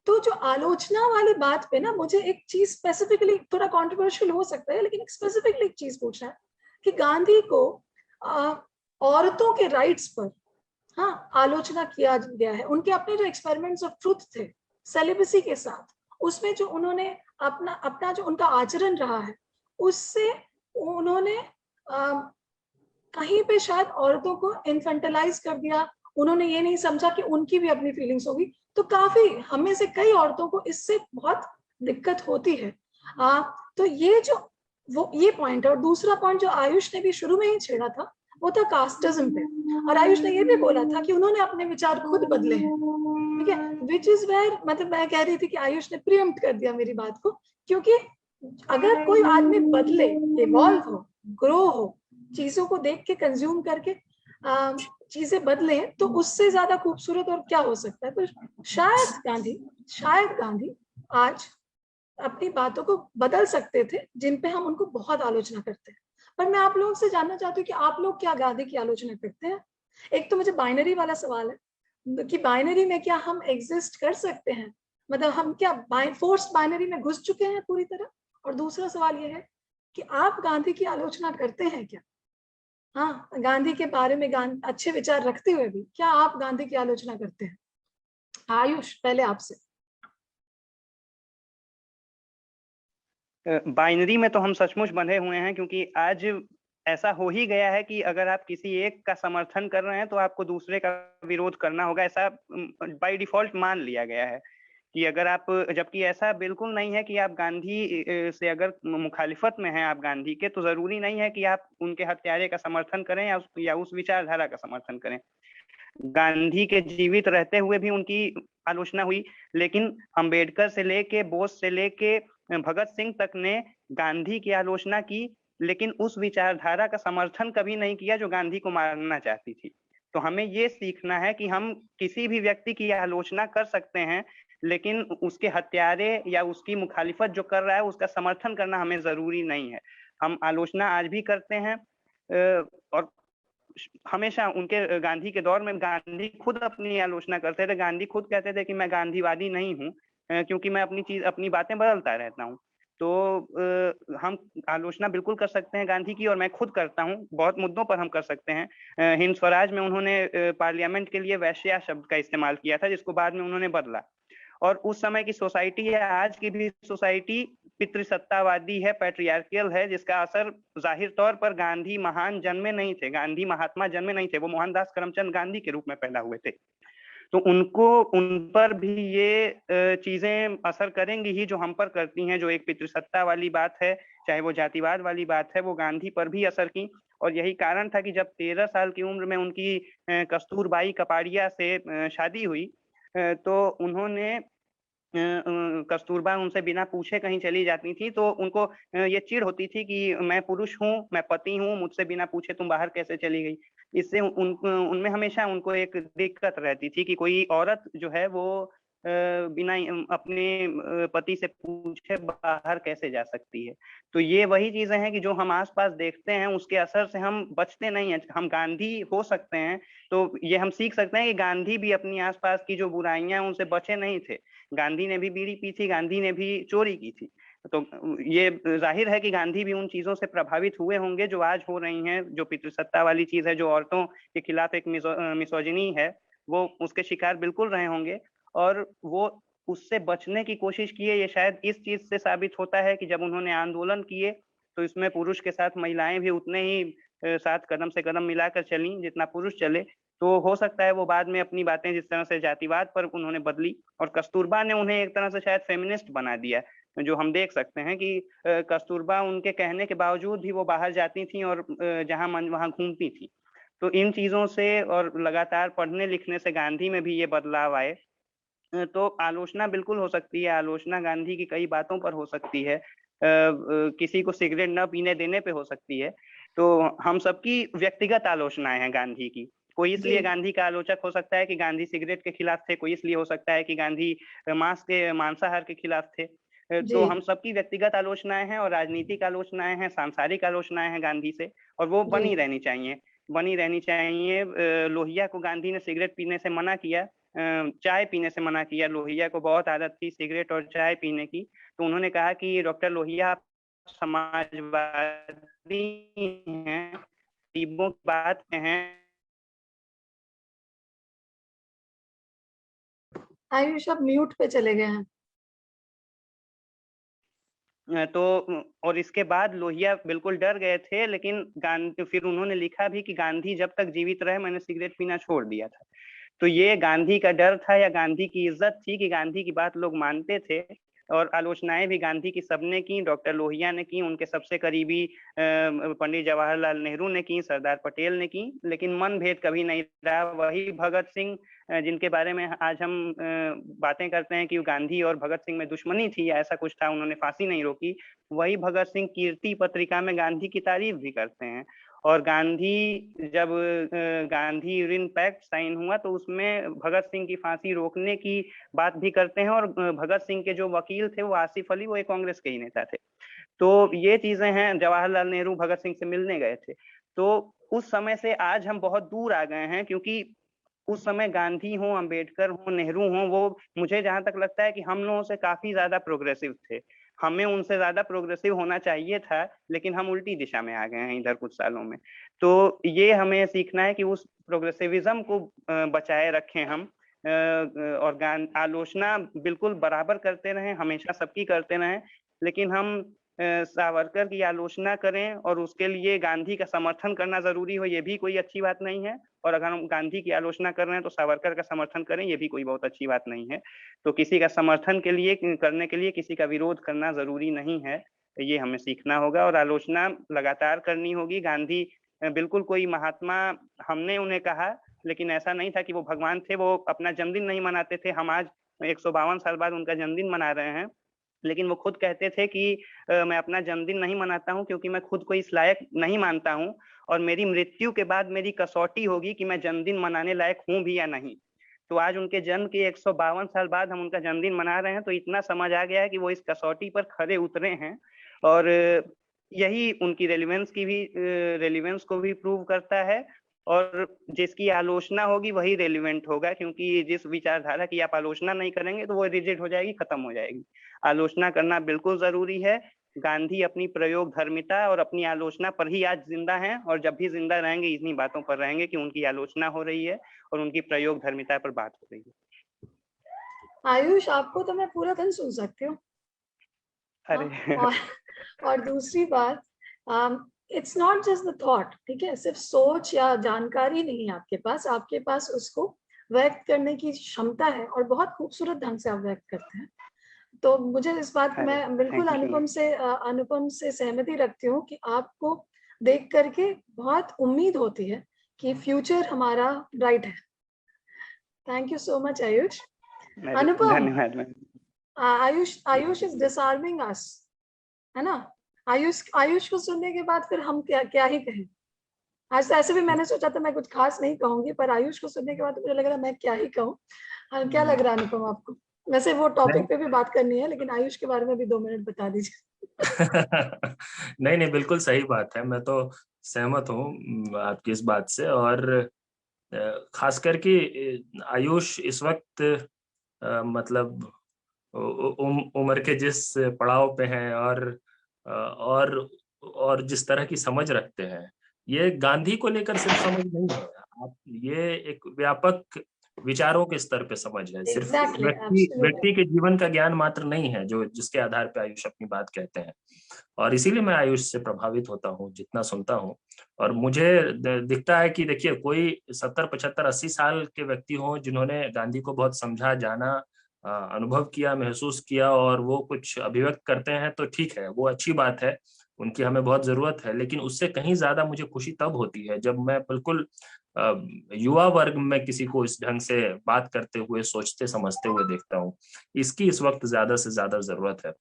A: तो जो आलोचना वाली बात पे ना, मुझे एक चीज स्पेसिफिकली, थोड़ा कंट्रोवर्शियल हो सकता है, लेकिन स्पेसिफिकली एक चीज पूछना है कि गांधी को औरतों के राइट्स पर, हाँ, आलोचना किया गया है। उनके अपने जो एक्सपेरिमेंट्स ऑफ ट्रुथ थे सेलिबसी के साथ, उसमें जो उन्होंने अपना जो उनका आचरण रहा है, उससे उन्होंने कहीं पे शायद औरतों को इन्फेंटलाइज कर दिया। उन्होंने ये नहीं समझा कि उनकी भी अपनी फीलिंग्स होगी। तो काफी, हमें से कई औरतों को इससे बहुत दिक्कत होती है। तो ये जो ये पॉइंट है। और दूसरा पॉइंट जो आयुष ने भी शुरू में ही छेड़ा था, वो था कास्टिज्म पे। और आयुष ने ये भी बोला था कि उन्होंने अपने विचार खुद बदले हैं, ठीक है। विच इज वेयर, मतलब मैं कह रही थी कि आयुष ने प्रीएम्प्ट कर दिया मेरी बात को, क्योंकि अगर कोई आदमी बदले, इवॉल्व हो, ग्रो हो, चीजों को देख के कंज्यूम करके चीजें बदले, तो उससे ज्यादा खूबसूरत और क्या हो सकता है। तो शायद गांधी आज अपनी बातों को बदल सकते थे, जिन पे हम उनको बहुत आलोचना करते हैं। पर मैं आप लोगों से जानना चाहती हूँ कि आप लोग क्या गांधी की आलोचना करते हैं? एक तो मुझे बाइनरी वाला सवाल है कि बाइनरी में क्या हम एग्जिस्ट कर सकते हैं, मतलब हम क्या फोर्स्ड बाइनरी में घुस चुके हैं पूरी तरह? और दूसरा सवाल ये है कि आप गांधी की आलोचना करते हैं क्या? हाँ, गांधी के बारे में अच्छे विचार रखते हुए भी क्या आप गांधी की आलोचना करते हैं? आयुष, पहले आपसे।
B: बाइनरी में तो हम सचमुच बंधे हुए हैं, क्योंकि आज ऐसा हो ही गया है कि अगर आप किसी एक का समर्थन कर रहे हैं तो आपको दूसरे का विरोध करना होगा, ऐसा बाय डिफॉल्ट मान लिया गया है कि अगर आप, जबकि ऐसा बिल्कुल नहीं है कि आप गांधी से अगर मुखालिफत में हैं आप गांधी के, तो जरूरी नहीं है कि आप उनके हत्यारे का समर्थन करें या उस विचारधारा का समर्थन करें। गांधी के जीवित रहते हुए भी उनकी आलोचना हुई, लेकिन अंबेडकर से लेके, बोस से लेके भगत सिंह तक ने गांधी की आलोचना की, लेकिन उस विचारधारा का समर्थन कभी नहीं किया जो गांधी को मारना चाहती थी। तो हमें ये सीखना है कि हम किसी भी व्यक्ति की आलोचना कर सकते हैं, लेकिन उसके हत्यारे या उसकी मुखालिफत जो कर रहा है उसका समर्थन करना हमें जरूरी नहीं है। हम आलोचना आज भी करते हैं, और हमेशा उनके, गांधी के दौर में गांधी खुद अपनी आलोचना करते थे। गांधी खुद कहते थे कि मैं गांधीवादी नहीं हूँ, क्योंकि मैं अपनी बातें बदलता रहता हूँ। तो हम आलोचना बिल्कुल कर सकते हैं गांधी की, और मैं खुद करता हूँ, बहुत मुद्दों पर हम कर सकते हैं। हिंद स्वराज में उन्होंने पार्लियामेंट के लिए वैश्या शब्द का इस्तेमाल किया था, जिसको बाद में उन्होंने बदला। और उस समय की सोसाइटी है, आज की भी सोसाइटी पितृसत्तावादी है, पैट्रियार्कियल है, जिसका असर जाहिर तौर पर, गांधी महान जन्मे नहीं थे, गांधी महात्मा जन्मे नहीं थे, वो मोहनदास करमचंद गांधी के रूप में पैदा हुए थे। तो उन पर भी ये चीजें असर करेंगी ही जो हम पर करती हैं। जो एक पितृसत्ता वाली बात है, चाहे वो जातिवाद वाली बात है, वो गांधी पर भी असर की। और यही कारण था कि जब 13 साल की उम्र में उनकी कस्तूरबाई कपाड़िया से शादी हुई, तो उन्होंने कस्तूरबा उनसे बिना पूछे कहीं चली जाती थी, तो उनको ये चिढ़ होती थी कि मैं पुरुष हूँ, मैं पति हूँ, मुझसे बिना पूछे तुम बाहर कैसे चली गई। इससे उनमें हमेशा उनको एक दिक्कत रहती थी कि कोई औरत जो है वो बिना अपने पति से पूछे बाहर कैसे जा सकती है। तो ये वही चीजें हैं कि जो हम आसपास देखते हैं उसके असर से हम बचते नहीं हैं। हम गांधी हो सकते हैं, तो ये हम सीख सकते हैं कि गांधी भी अपनी आसपास की जो बुराइयां उनसे बचे नहीं थे। गांधी ने भी बीड़ी पी थी, गांधी ने भी चोरी की थी। तो ये जाहिर है कि गांधी भी उन चीजों से प्रभावित हुए होंगे जो आज हो रही हैं। जो पितृसत्ता वाली चीज है, जो औरतों के खिलाफ एक मिसोजिनी है, वो उसके शिकार बिल्कुल रहे होंगे, और वो उससे बचने की कोशिश किए। ये शायद इस चीज से साबित होता है कि जब उन्होंने आंदोलन किए तो इसमें पुरुष के साथ महिलाएं भी उतने ही साथ कदम से कदम मिलाकर चली जितना पुरुष चले। तो हो सकता है वो बाद में अपनी बातें जिस तरह से जातिवाद पर उन्होंने बदली, और कस्तूरबा ने उन्हें एक तरह से शायद फेमिनिस्ट बना दिया, जो हम देख सकते हैं कि कस्तूरबा उनके कहने के बावजूद भी वो बाहर जाती थी और जहां मन वहां घूमती थी। तो इन चीजों से और लगातार पढ़ने लिखने से गांधी में भी ये बदलाव आए। तो आलोचना बिल्कुल हो सकती है, आलोचना गांधी की कई बातों पर हो सकती है, किसी को सिगरेट न पीने देने पे हो सकती है। तो हम सबकी व्यक्तिगत आलोचनाएं हैं गांधी की। कोई इसलिए गांधी का आलोचक हो सकता है कि गांधी सिगरेट के खिलाफ थे, कोई इसलिए हो सकता है कि गांधी मांसाहार के खिलाफ थे। तो हम सबकी व्यक्तिगत आलोचनाएं हैं, और राजनीतिक आलोचनाएं हैं, सांसारिक आलोचनाएं हैं गांधी से, और वो बनी रहनी चाहिए, बनी रहनी चाहिए। लोहिया को गांधी ने सिगरेट पीने से मना किया, चाय पीने से मना किया। लोहिया को बहुत आदत थी सिगरेट और चाय पीने की, तो उन्होंने कहा कि डॉक्टर लोहिया आप समाजवादी हैं, गरीबों की बात हैं।
A: आयुष आप म्यूट पे चले गए हैं।
B: तो और इसके बाद लोहिया बिल्कुल डर गए थे, लेकिन गांधी, फिर उन्होंने लिखा भी कि गांधी जब तक जीवित रहे मैंने सिगरेट पीना छोड़ दिया था। तो ये गांधी का डर था या गांधी की इज्जत थी कि गांधी की बात लोग मानते थे। और आलोचनाएं भी गांधी की सबने की, डॉक्टर लोहिया ने की, उनके सबसे करीबी पंडित जवाहरलाल नेहरू ने की, सरदार पटेल ने की, लेकिन मन भेद कभी नहीं रहा। वही भगत सिंह, जिनके बारे में आज हम बातें करते हैं कि गांधी और भगत सिंह में दुश्मनी थी या ऐसा कुछ था, उन्होंने फांसी नहीं रोकी, वही भगत सिंह कीर्ति पत्रिका में गांधी की तारीफ भी करते हैं। और गांधी, जब गांधी यूरिन पैक्ट साइन हुआ तो उसमें भगत सिंह की फांसी रोकने की बात भी करते हैं। और भगत सिंह के जो वकील थे वो आसिफ अली, वो एक कांग्रेस के ही नेता थे। तो ये चीजें हैं। जवाहरलाल नेहरू भगत सिंह से मिलने गए थे। तो उस समय से आज हम बहुत दूर आ गए हैं, क्योंकि उस समय गांधी हो, अंबेडकर हो, नेहरू हो, वो मुझे जहां तक लगता है कि हम लोगों से काफी ज्यादा प्रोग्रेसिव थे। हमें उनसे ज्यादा प्रोग्रेसिव होना चाहिए था, लेकिन हम उल्टी दिशा में आ गए हैं इधर कुछ सालों में। तो ये हमें सीखना है कि उस प्रोग्रेसिविज्म को बचाए रखें हम, और आलोचना बिल्कुल बराबर करते रहें, हमेशा सबकी करते रहें, लेकिन हम सावरकर की आलोचना करें और उसके लिए गांधी का समर्थन करना जरूरी हो, ये भी कोई अच्छी बात नहीं है। और अगर हम गांधी की आलोचना कर रहे हैं तो सावरकर का समर्थन करें, ये भी कोई बहुत अच्छी बात नहीं है। तो किसी का समर्थन करने के लिए किसी का विरोध करना जरूरी नहीं है, ये हमें सीखना होगा और आलोचना लगातार करनी होगी। गांधी बिल्कुल कोई महात्मा, हमने उन्हें कहा, लेकिन ऐसा नहीं था कि वो भगवान थे। वो अपना जन्मदिन नहीं मनाते थे। हम आज 152 साल बाद उनका जन्मदिन मना रहे हैं, लेकिन वो खुद कहते थे कि मैं अपना जन्मदिन नहीं मनाता हूँ क्योंकि मैं खुद को इस लायक नहीं मानता हूँ, और मेरी मृत्यु के बाद मेरी कसौटी होगी कि मैं जन्मदिन मनाने लायक हूँ भी या नहीं। तो आज उनके जन्म के 152 साल बाद हम उनका जन्मदिन मना रहे हैं, तो इतना समझ आ गया है कि वो इस कसौटी पर खरे उतरे हैं। और यही उनकी रेलिवेंस को भी प्रूव करता है। और जिसकी आलोचना होगी वही रेलिवेंट होगा, क्योंकि जिस विचारधारा की आप आलोचना नहीं करेंगे तो वो रिजिड हो जाएगी, खत्म हो जाएगी। आलोचना करना बिल्कुल जरूरी है। गांधी अपनी प्रयोग धर्मिता और अपनी आलोचना पर ही आज जिंदा हैं, और जब भी जिंदा रहेंगे इन्हीं बातों पर रहेंगे कि उनकी आलोचना हो रही है और उनकी प्रयोग धर्मिता पर बात हो रही है।
A: आयुष, आपको तो मैं पूरा दिन सुन सकती हूँ।
B: अरे
A: और दूसरी बात, it's not just the thought, ठीक है, सिर्फ सोच या जानकारी नहीं है आपके पास उसको व्यक्त करने की क्षमता है, और बहुत खूबसूरत ढंग से आप व्यक्त करते हैं। तो मुझे इस बात, मैं बिल्कुल अनुपम से सहमति रखती हूँ कि आपको देख करके बहुत उम्मीद होती है कि फ्यूचर हमारा ब्राइट है। Thank you so much Ayush. Anupam,
B: धन्यवाद।
A: आयुष इज डिसआर्मिंग अस, है ना। आयुष को सुनने के बाद फिर हम क्या ही कहें। आज तो ऐसे भी मैंने सोचा था मैं कुछ खास नहीं कहूंगी, पर आयुष को सुनने के बाद मुझे लग रहा है मैं क्या ही कहूँ। क्या लग रहा है अनुपम आपको? वैसे वो टॉपिक पे भी बात करनी है, लेकिन आयुष के बारे में भी 2 मिनट बता दीजिए।
D: नहीं, बिल्कुल सही बात है। मैं तो सहमत हूँ आपकी इस बात से, और खास करके आयुष इस वक्त मतलब उम्र के जिस पड़ाव पे हैं और जिस तरह की समझ रखते हैं, ये गांधी को लेकर सिर्फ समझ नहीं है, आप ये एक व्यापक विचारों के स्तर पे समझ है। सिर्फ व्यक्ति के जीवन का ज्ञान मात्र नहीं है जो जिसके आधार पे आयुष अपनी बात कहते हैं। और इसीलिए मैं आयुष से प्रभावित होता हूँ जितना सुनता हूँ। और मुझे दिखता है कि देखिए, कोई 70, 75, 80 साल के व्यक्ति हों जिन्होंने गांधी को बहुत समझा, जाना, अनुभव किया, महसूस किया, और वो कुछ अभिव्यक्त करते हैं, तो ठीक है, वो अच्छी बात है, उनकी हमें बहुत जरूरत है। लेकिन उससे कहीं ज्यादा मुझे खुशी तब होती है जब मैं बिल्कुल युवा वर्ग में किसी को इस ढंग से बात करते हुए, सोचते समझते हुए देखता हूँ। इसकी इस वक्त ज्यादा से ज्यादा जरूरत है।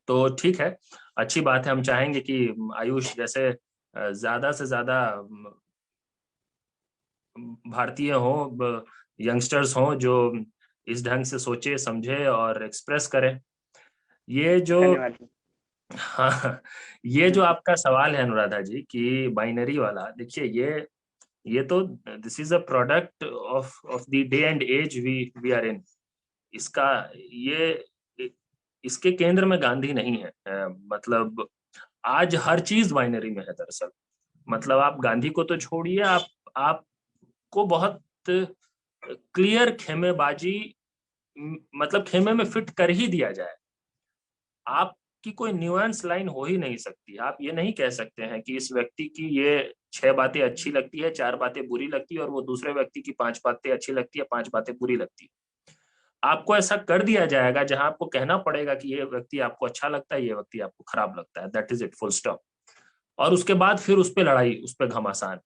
D: तो ठीक है, अच्छी बात है। हम चाहेंगे कि आयुष जैसे ज्यादा से ज्यादा भारतीय हों, यंगस्टर्स हों जो इस ढंग से सोचे, समझे और एक्सप्रेस करें। ये जो हाँ, ये जो आपका सवाल है अनुराधा जी कि बाइनरी वाला, देखिए ये तो this is a product of the day and age we are in. इसके केंद्र में गांधी नहीं है। मतलब आज हर चीज बाइनरी में है दरअसल। मतलब आप गांधी को तो छोड़िए, आपको बहुत क्लियर खेमेबाजी, मतलब खेमे में फिट कर ही दिया जाए, आपकी कोई न्यूएंस लाइन हो ही नहीं सकती। आप ये नहीं कह सकते हैं कि इस व्यक्ति की ये 6 बातें अच्छी लगती है, 4 बातें बुरी लगती है, और वो दूसरे व्यक्ति की 5 बातें अच्छी लगती है, 5 बातें बुरी लगती है। आपको ऐसा कर दिया जाएगा जहां आपको कहना पड़ेगा कि ये व्यक्ति आपको अच्छा लगता है, ये व्यक्ति आपको खराब लगता है, that is it, full stop. और उसके बाद फिर उस पर लड़ाई, उस पर घमासान।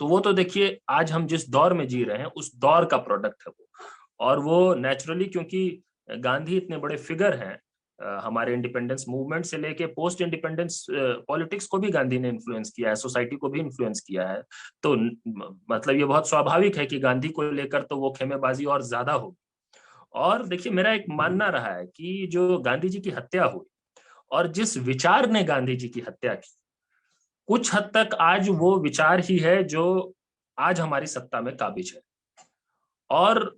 D: तो वो तो देखिए, आज हम जिस दौर में जी रहे हैं उस दौर का प्रोडक्ट है वो। और वो नेचुरली, क्योंकि गांधी इतने बड़े फिगर हैं, हमारे इंडिपेंडेंस मूवमेंट से लेके पोस्ट इंडिपेंडेंस पॉलिटिक्स को भी गांधी ने इन्फ्लुएंस किया है, सोसाइटी को भी इन्फ्लुएंस किया है। तो मतलब ये बहुत स्वाभाविक है कि गांधी को लेकर तो वो खेमेबाजी और ज्यादा होगी। और देखिए, मेरा एक मानना रहा है कि जो गांधी जी की हत्या हुई और जिस विचार ने गांधी जी की हत्या की, कुछ हद तक आज वो विचार ही है जो आज हमारी सत्ता में काबिज है। और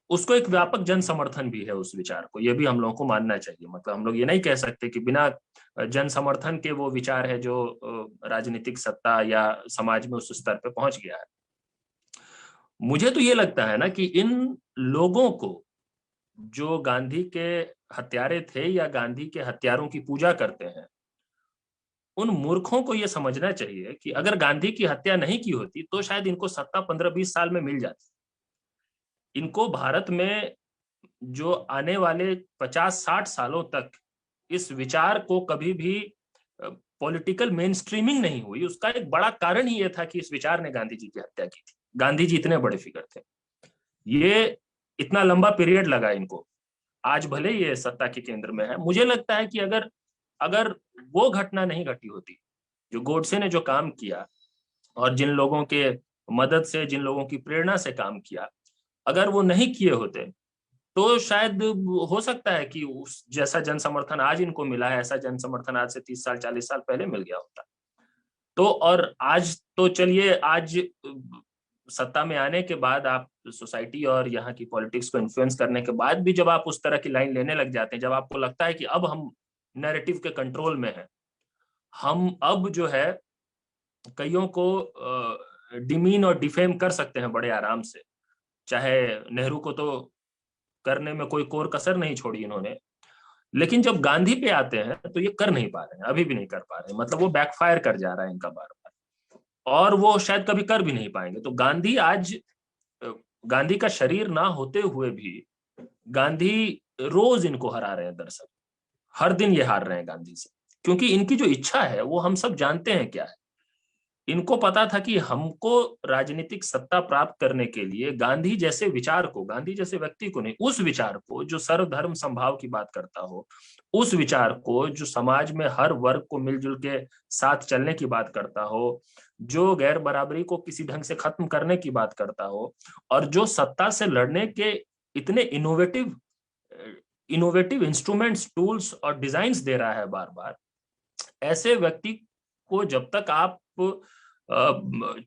D: उसको एक व्यापक जन समर्थन भी है उस विचार को, ये भी हम लोगों को मानना चाहिए। मतलब हम लोग ये नहीं कह सकते कि बिना जन समर्थन के वो विचार है जो राजनीतिक सत्ता या समाज में उस स्तर पे पहुंच गया है। मुझे तो ये लगता है ना कि इन लोगों को जो गांधी के हत्यारे थे या गांधी के हत्यारों की पूजा करते हैं, उन मूर्खों को यह समझना चाहिए कि अगर गांधी की हत्या नहीं की होती तो शायद इनको सत्ता 15-20 साल में मिल जाती। इनको भारत में जो आने वाले 50-60 सालों तक इस विचार को कभी भी पॉलिटिकल मेन स्ट्रीमिंग नहीं हुई, उसका एक बड़ा कारण ही यह था कि इस विचार ने गांधी जी की हत्या की थी। गांधी जी इतने बड़े फिगर थे, ये इतना लंबा पीरियड लगा इनको। आज भले ये सत्ता के केंद्र में है, मुझे लगता है कि अगर वो घटना नहीं घटी होती, जो गोडसे ने जो काम किया और जिन लोगों के मदद से, जिन लोगों की प्रेरणा से काम किया, अगर वो नहीं किए होते तो शायद हो सकता है कि उस जैसा जन समर्थन आज इनको मिला है, ऐसा जन समर्थन आज से 30 साल 40 साल पहले मिल गया होता। तो और आज तो चलिए, आज सत्ता में आने के बाद आप सोसाइटी और यहाँ की पॉलिटिक्स को इन्फ्लुएंस करने के बाद भी जब आप उस तरह की लाइन लेने लग जाते हैं, जब आपको लगता है कि अब हम नैरेटिव के कंट्रोल में हैं, हम अब जो है कईयों को डिमीन और डिफेम कर सकते हैं बड़े आराम से, चाहे नेहरू को तो करने में कोई कोर कसर नहीं छोड़ी इन्होंने, लेकिन जब गांधी पे आते हैं तो ये कर नहीं पा रहे हैं, अभी भी नहीं कर पा रहे हैं। मतलब वो बैकफायर कर जा रहा है इनका बार बार, और वो शायद कभी कर भी नहीं पाएंगे। तो गांधी आज, गांधी का शरीर ना होते हुए भी गांधी रोज इनको हरा रहे हैं। दरअसल हर दिन ये हार रहे हैं गांधी से, क्योंकि इनकी जो इच्छा है वो हम सब जानते हैं क्या है। इनको पता था कि हमको राजनीतिक सत्ता प्राप्त करने के लिए गांधी जैसे विचार को, गांधी जैसे व्यक्ति को नहीं, उस विचार को जो सर्वधर्म समभाव की बात करता हो, उस विचार को जो समाज में हर वर्ग को मिलजुल के साथ चलने की बात करता हो, जो गैर बराबरी को किसी ढंग से खत्म करने की बात करता हो, और जो सत्ता से लड़ने के इतने इनोवेटिव इंस्ट्रूमेंट्स, टूल्स और डिजाइन्स दे रहा है बार बार, ऐसे व्यक्ति को जब तक आप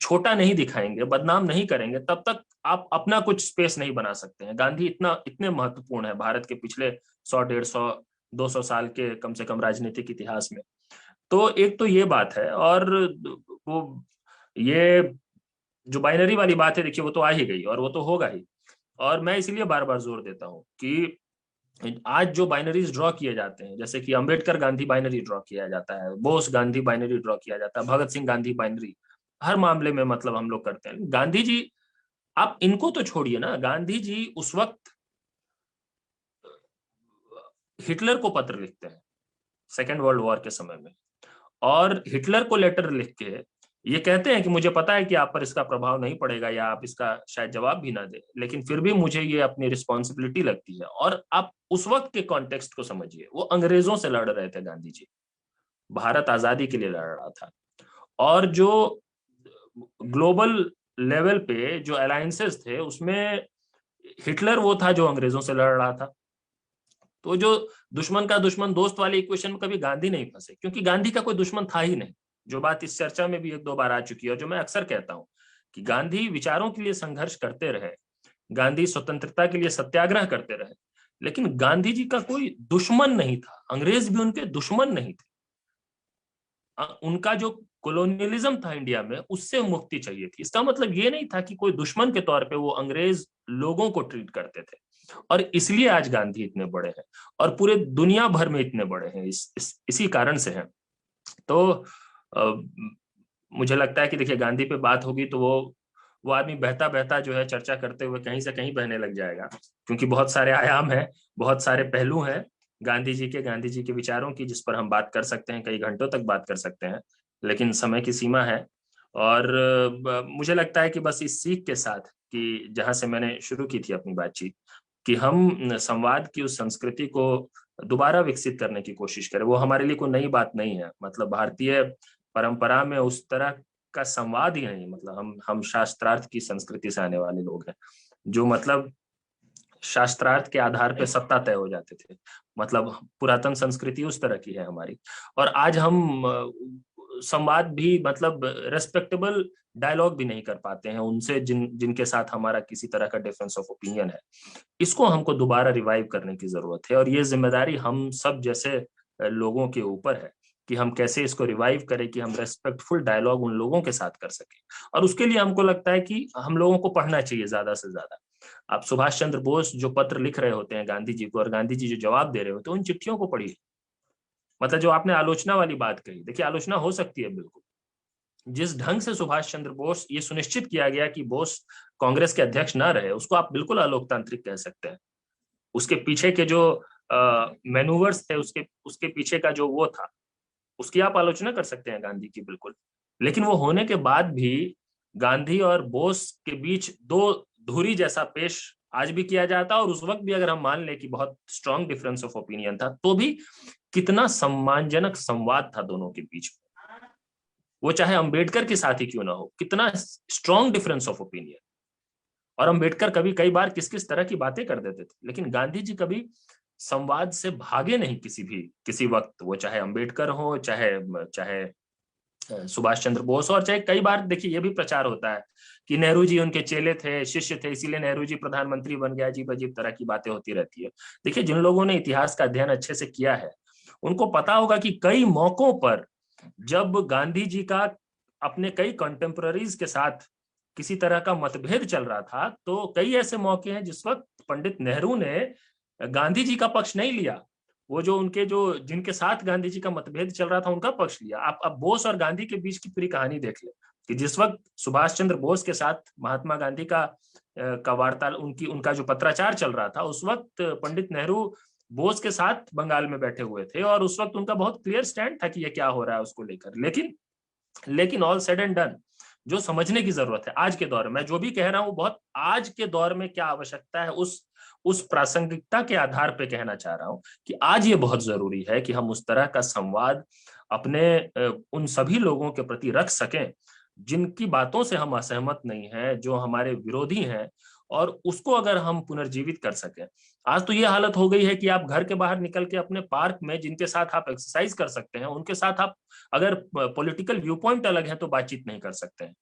D: छोटा नहीं दिखाएंगे, बदनाम नहीं करेंगे, तब तक आप अपना कुछ स्पेस नहीं बना सकते हैं। गांधी इतने महत्वपूर्ण है भारत के पिछले 100, 150, 200 साल के कम से कम राजनीतिक इतिहास में। तो एक तो ये बात है, और वो ये जो बाइनरी वाली बात है, देखिए वो तो आ ही गई और वो तो होगा ही। और मैं इसलिए बार बार जोर देता हूँ कि आज जो बाइनरीज ड्रॉ किए जाते हैं, जैसे कि अंबेडकर गांधी बाइनरी ड्रॉ किया जाता है, बोस गांधी बाइनरी ड्रॉ किया जाता है, भगत सिंह गांधी बाइनरी, हर मामले में मतलब हम लोग करते हैं। गांधी जी, आप इनको तो छोड़िए ना, गांधी जी उस वक्त हिटलर को पत्र लिखते हैं सेकेंड वर्ल्ड वॉर के समय में, और हिटलर को लेटर लिख के ये कहते हैं कि मुझे पता है कि आप पर इसका प्रभाव नहीं पड़ेगा या आप इसका शायद जवाब भी ना दे, लेकिन फिर भी मुझे ये अपनी रिस्पॉन्सिबिलिटी लगती है। और आप उस वक्त के कॉन्टेक्स्ट को समझिए, वो अंग्रेजों से लड़ रहे थे गांधी जी, भारत आजादी के लिए लड़ रहा था, और जो ग्लोबल लेवल पे जो अलायंसेस थे उसमें हिटलर वो था जो अंग्रेजों से लड़ रहा था। तो जो दुश्मन का दुश्मन दोस्त वाली इक्वेशन में कभी गांधी नहीं फंसे, क्योंकि गांधी का कोई दुश्मन था ही नहीं। जो बात इस चर्चा में भी 1-2 बार आ चुकी है, और जो मैं अक्सर कहता हूं कि गांधी विचारों के लिए संघर्ष करते रहे, गांधी स्वतंत्रता के लिए सत्याग्रह करते रहे, लेकिन गांधी जी का कोई दुश्मन नहीं था, अंग्रेज भी उनके दुश्मन नहीं थे। उनका जो कॉलोनियलिज्म था इंडिया में, उससे मुक्ति चाहिए थी। इसका मतलब ये नहीं था कि कोई दुश्मन के तौर पे वो अंग्रेज लोगों को ट्रीट करते थे, और इसलिए आज गांधी इतने बड़े हैं और पूरे दुनिया भर में इतने बड़े हैं, इसी कारण से हैं। तो मुझे लगता है कि देखिए, गांधी पे बात होगी तो वो आदमी बहता बहता जो है चर्चा करते हुए कहीं से कहीं बहने लग जाएगा, क्योंकि बहुत सारे आयाम हैं, बहुत सारे पहलू हैं गांधी जी के विचारों की, जिस पर हम बात कर सकते हैं, कई घंटों तक बात कर सकते हैं, लेकिन समय की सीमा है। और मुझे लगता है कि बस इस सीख के साथ कि जहां से मैंने शुरू की थी अपनी बातचीत, कि हम संवाद की उस संस्कृति को दोबारा विकसित करने की कोशिश करें। वो हमारे लिए कोई नई बात नहीं है, मतलब भारतीय परंपरा में उस तरह का संवाद ही नहीं, मतलब हम शास्त्रार्थ की संस्कृति से आने वाले लोग हैं, जो मतलब शास्त्रार्थ के आधार पे सत्ता तय हो जाते थे। मतलब पुरातन संस्कृति उस तरह की है हमारी, और आज हम संवाद भी, मतलब रेस्पेक्टेबल डायलॉग भी नहीं कर पाते हैं उनसे जिनके साथ हमारा किसी तरह का डिफरेंस ऑफ ओपिनियन है। इसको हमको दोबारा रिवाइव करने की जरूरत है, और ये जिम्मेदारी हम सब जैसे लोगों के ऊपर है कि हम कैसे इसको रिवाइव करें, कि हम रेस्पेक्टफुल डायलॉग उन लोगों के साथ कर सकें। और उसके लिए हमको लगता है कि हम लोगों को पढ़ना चाहिए ज्यादा से ज्यादा। आप सुभाष चंद्र बोस जो पत्र लिख रहे होते हैं गांधी जी को और गांधी जी जो जवाब दे रहे होते हैं, उन चिट्ठियों को पढ़िए। मतलब जो आपने आलोचना वाली बात कही, देखिए आलोचना हो सकती है बिल्कुल। जिस ढंग से सुभाष चंद्र बोस, ये सुनिश्चित किया गया कि बोस कांग्रेस के अध्यक्ष ना रहे, उसको आप बिल्कुल अलोकतांत्रिक कह सकते हैं। उसके पीछे के जो मैनूवर्स थे, उसके पीछे का जो वो था, उसकी आप आलोचना कर सकते हैं गांधी की, बिल्कुल। लेकिन वो होने के बाद भी गांधी और बोस के बीच दो धुरी जैसा पेश आज भी किया जाता, और उस वक्त भी अगर हम मान लें कि बहुत स्ट्रॉन्ग डिफरेंस ऑफ ओपिनियन था, तो भी कितना सम्मानजनक संवाद था दोनों के बीच में, वो चाहे अंबेडकर के साथ ही क्यों ना हो, कितना स्ट्रॉन्ग डिफरेंस ऑफ ओपिनियन। और अंबेडकर कभी कई बार किस किस तरह की बातें कर देते थे, लेकिन गांधी जी कभी संवाद से भागे नहीं किसी वक्त, वो चाहे अंबेडकर हो, चाहे सुभाष चंद्र बोस, और चाहे कई बार देखिए ये भी प्रचार होता है कि नेहरू जी उनके चेले थे, शिष्य थे, इसीलिए नेहरू जी प्रधानमंत्री बन गया, अजीब अजीब तरह की बातें होती रहती है। देखिए जिन लोगों ने इतिहास का अध्ययन अच्छे से किया है, उनको पता होगा कि कई मौकों पर जब गांधी जी का अपने कई कंटेम्पररीज के साथ किसी तरह का मतभेद चल रहा था, तो कई ऐसे मौके हैं जिस वक्त पंडित नेहरू ने गांधी जी का पक्ष नहीं लिया, वो जो जिनके साथ गांधी जी का मतभेद चल रहा था उनका पक्ष लिया। आप अब बोस और गांधी के बीच की पूरी कहानी देख ले कि जिस वक्त सुभाष चंद्र बोस के साथ महात्मा गांधी का वार्ता, उनका जो पत्राचार चल रहा था, उस वक्त पंडित नेहरू बोस के साथ बंगाल में बैठे हुए थे, और उस वक्त उनका बहुत क्लियर स्टैंड था कि ये क्या हो रहा है उसको लेकर। लेकिन ऑल सेड एंड डन, जो समझने की जरूरत है आज के दौर में, मैं जो भी कह रहा हूं बहुत आज के दौर में क्या आवश्यकता है, उस प्रासंगिकता के आधार पे कहना चाह रहा हूं कि आज ये बहुत जरूरी है कि हम उस तरह का संवाद अपने उन सभी लोगों के प्रति रख सकें जिनकी बातों से हम असहमत नहीं हैं, जो हमारे विरोधी हैं, और उसको अगर हम पुनर्जीवित कर सकें। आज तो ये हालत हो गई है कि आप घर के बाहर निकल के अपने पार्क में जिनके साथ आप एक्सरसाइज कर सकते हैं, उनके साथ आप अगर पॉलिटिकल व्यू पॉइंट अलग है तो बातचीत नहीं कर सकते हैं।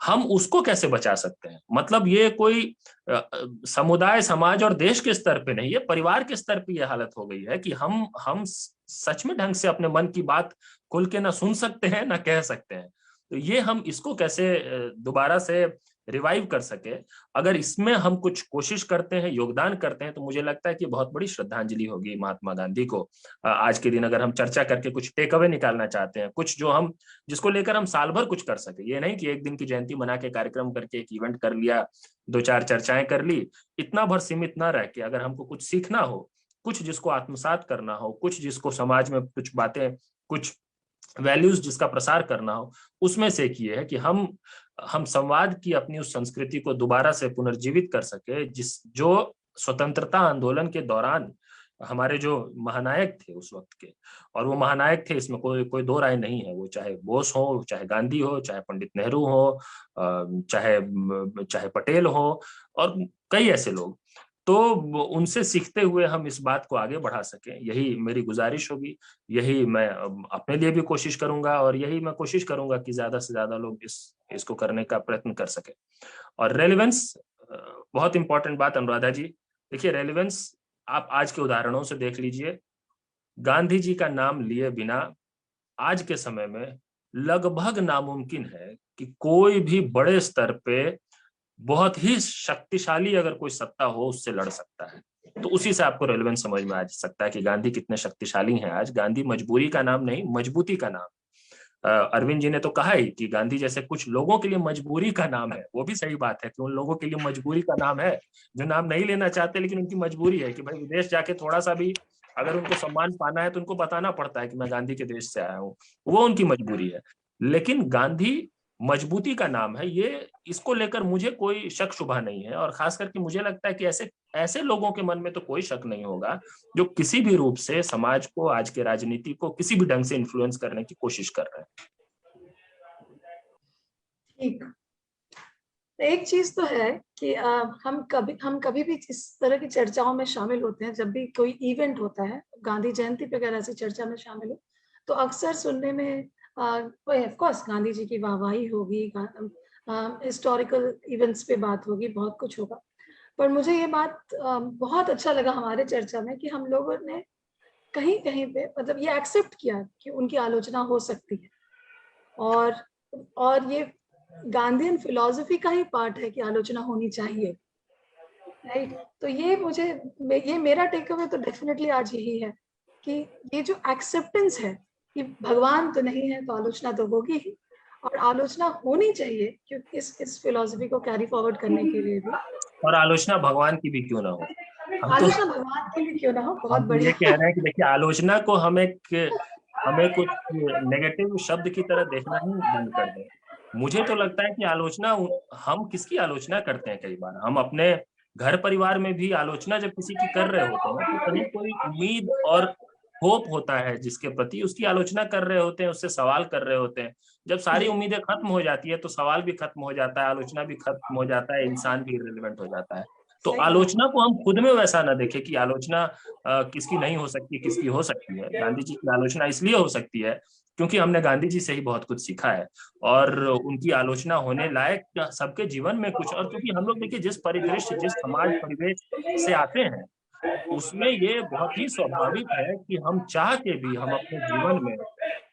D: हम उसको कैसे बचा सकते हैं? मतलब ये कोई समुदाय, समाज और देश के स्तर पे नहीं, ये परिवार के स्तर पे ये हालत हो गई है कि हम सच में ढंग से अपने मन की बात खुल के ना सुन सकते हैं ना कह सकते हैं। तो ये हम इसको कैसे दोबारा से रिवाइव कर सके, अगर इसमें हम कुछ कोशिश करते हैं, योगदान करते हैं, तो मुझे लगता है कि बहुत बड़ी श्रद्धांजलि होगी महात्मा गांधी को आज के दिन। अगर हम चर्चा करके कुछ टेक अवे निकालना चाहते हैं, कुछ जिसको लेकर हम साल भर कुछ कर सके, ये नहीं कि एक दिन की जयंती मना के कार्यक्रम करके एक इवेंट कर लिया, 2-4 चर्चाएं कर ली, इतना भर सीमित ना रह के अगर हमको कुछ सीखना हो, कुछ जिसको आत्मसात करना हो, कुछ जिसको समाज में कुछ बातें, कुछ वैल्यूज जिसका प्रसार करना हो, उसमें से एक ये है कि हम संवाद की अपनी उस संस्कृति को दोबारा से पुनर्जीवित कर सके, जो स्वतंत्रता आंदोलन के दौरान हमारे जो महानायक थे उस वक्त के, और वो महानायक थे, इसमें कोई दो राय नहीं है, वो चाहे बोस हो, चाहे गांधी हो, चाहे पंडित नेहरू हो, चाहे पटेल हो, और कई ऐसे लोग, तो उनसे सीखते हुए हम इस बात को आगे बढ़ा सकें, यही मेरी गुजारिश होगी, यही मैं अपने लिए भी कोशिश करूंगा, और यही मैं कोशिश करूंगा कि ज्यादा से ज्यादा लोग इसको करने का प्रयत्न कर सके। और रेलेवेंस बहुत इंपॉर्टेंट बात अनुराधा जी, देखिए रेलेवेंस आप आज के उदाहरणों से देख लीजिए, गांधी जी का नाम लिए बिना आज के समय में लगभग नामुमकिन है कि कोई भी बड़े स्तर पे बहुत ही शक्तिशाली अगर कोई सत्ता हो उससे लड़ सकता है। तो उसी से आपको रेलेवेंस समझ में आ सकता है कि गांधी कितने शक्तिशाली हैं आज। गांधी मजबूरी का नाम नहीं, मजबूती का नाम। अरविंद जी ने तो कहा ही कि गांधी जैसे कुछ लोगों के लिए मजबूरी का नाम है, वो भी सही बात है कि उन लोगों के लिए मजबूरी का नाम है जो नाम नहीं लेना चाहते, लेकिन उनकी मजबूरी है कि भाई विदेश जाके थोड़ा सा भी अगर उनको सम्मान पाना है तो उनको बताना पड़ता है कि मैं गांधी के देश से आया हूँ, वो उनकी मजबूरी है। लेकिन गांधी मजबूती का नाम है, ये इसको लेकर मुझे कोई शक शुबा नहीं है, और खास करके मुझे लगता है कि ऐसे लोगों के मन में तो कोई शक नहीं होगा जो किसी भी रूप से समाज को, आज के राजनीति को किसी भी ढंग से इन्फ्लुएंस करने की कोशिश कर रहे हैं।
A: ठीक, एक चीज तो है कि हम कभी भी इस तरह की चर्चाओं में शामिल होते हैं, जब भी कोई इवेंट होता है, गांधी जयंती पे अगर ऐसी चर्चा में शामिल हो तो अक्सर सुनने में ऑफ कोर्स गांधी जी की वाहवाही होगी, हिस्टोरिकल इवेंट्स पे बात होगी, बहुत कुछ होगा। पर मुझे ये बात बहुत अच्छा लगा हमारे चर्चा में कि हम लोगों ने कहीं कहीं पे मतलब ये एक्सेप्ट किया कि उनकी आलोचना हो सकती है, और ये गांधीयन फिलॉसफी का ही पार्ट है कि आलोचना होनी चाहिए। राइट। तो ये मेरा टेक अवे तो डेफिनेटली आज यही है कि ये जो एक्सेप्टेंस है कि भगवान तो नहीं है तो आलोचना तो होगी ही, और आलोचना होनी चाहिए क्योंकि इस फिलॉसफी को कैरी फॉरवर्ड करने के लिए भी।
D: और आलोचना भगवान की भी क्यों ना हो,
A: आलोचना भगवान की भी क्यों ना हो, बहुत
D: हम तो
A: बढ़िया।
D: ये कह रहे हैं कि देखिए, आलोचना को हमें कुछ नेगेटिव शब्द की तरह देखना ही बंद कर दें। मुझे तो लगता है कि आलोचना, हम किसकी आलोचना करते हैं, कई बार हम अपने घर परिवार में भी आलोचना जब किसी की कर रहे होते हैं तो कहीं कोई उम्मीद और होप होता है जिसके प्रति, उसकी आलोचना कर रहे होते हैं, उससे सवाल कर रहे होते हैं। जब सारी उम्मीदें खत्म हो जाती है तो सवाल भी खत्म हो जाता है, आलोचना भी खत्म हो जाता है, इंसान भी इर्रेलेवेंट हो जाता है। तो आलोचना को हम खुद में वैसा ना देखें कि आलोचना किसकी नहीं हो सकती, किसकी हो सकती है। गांधी जी की आलोचना इसलिए हो सकती है क्योंकि हमने गांधी जी से ही बहुत कुछ सीखा है, और उनकी आलोचना होने लायक सबके जीवन में कुछ, और क्योंकि हम लोग देखिए जिस परिदृश्य, जिस समाज परिवेश से आते हैं, उसमें ये बहुत ही स्वाभाविक है कि हम चाह के भी हम अपने जीवन में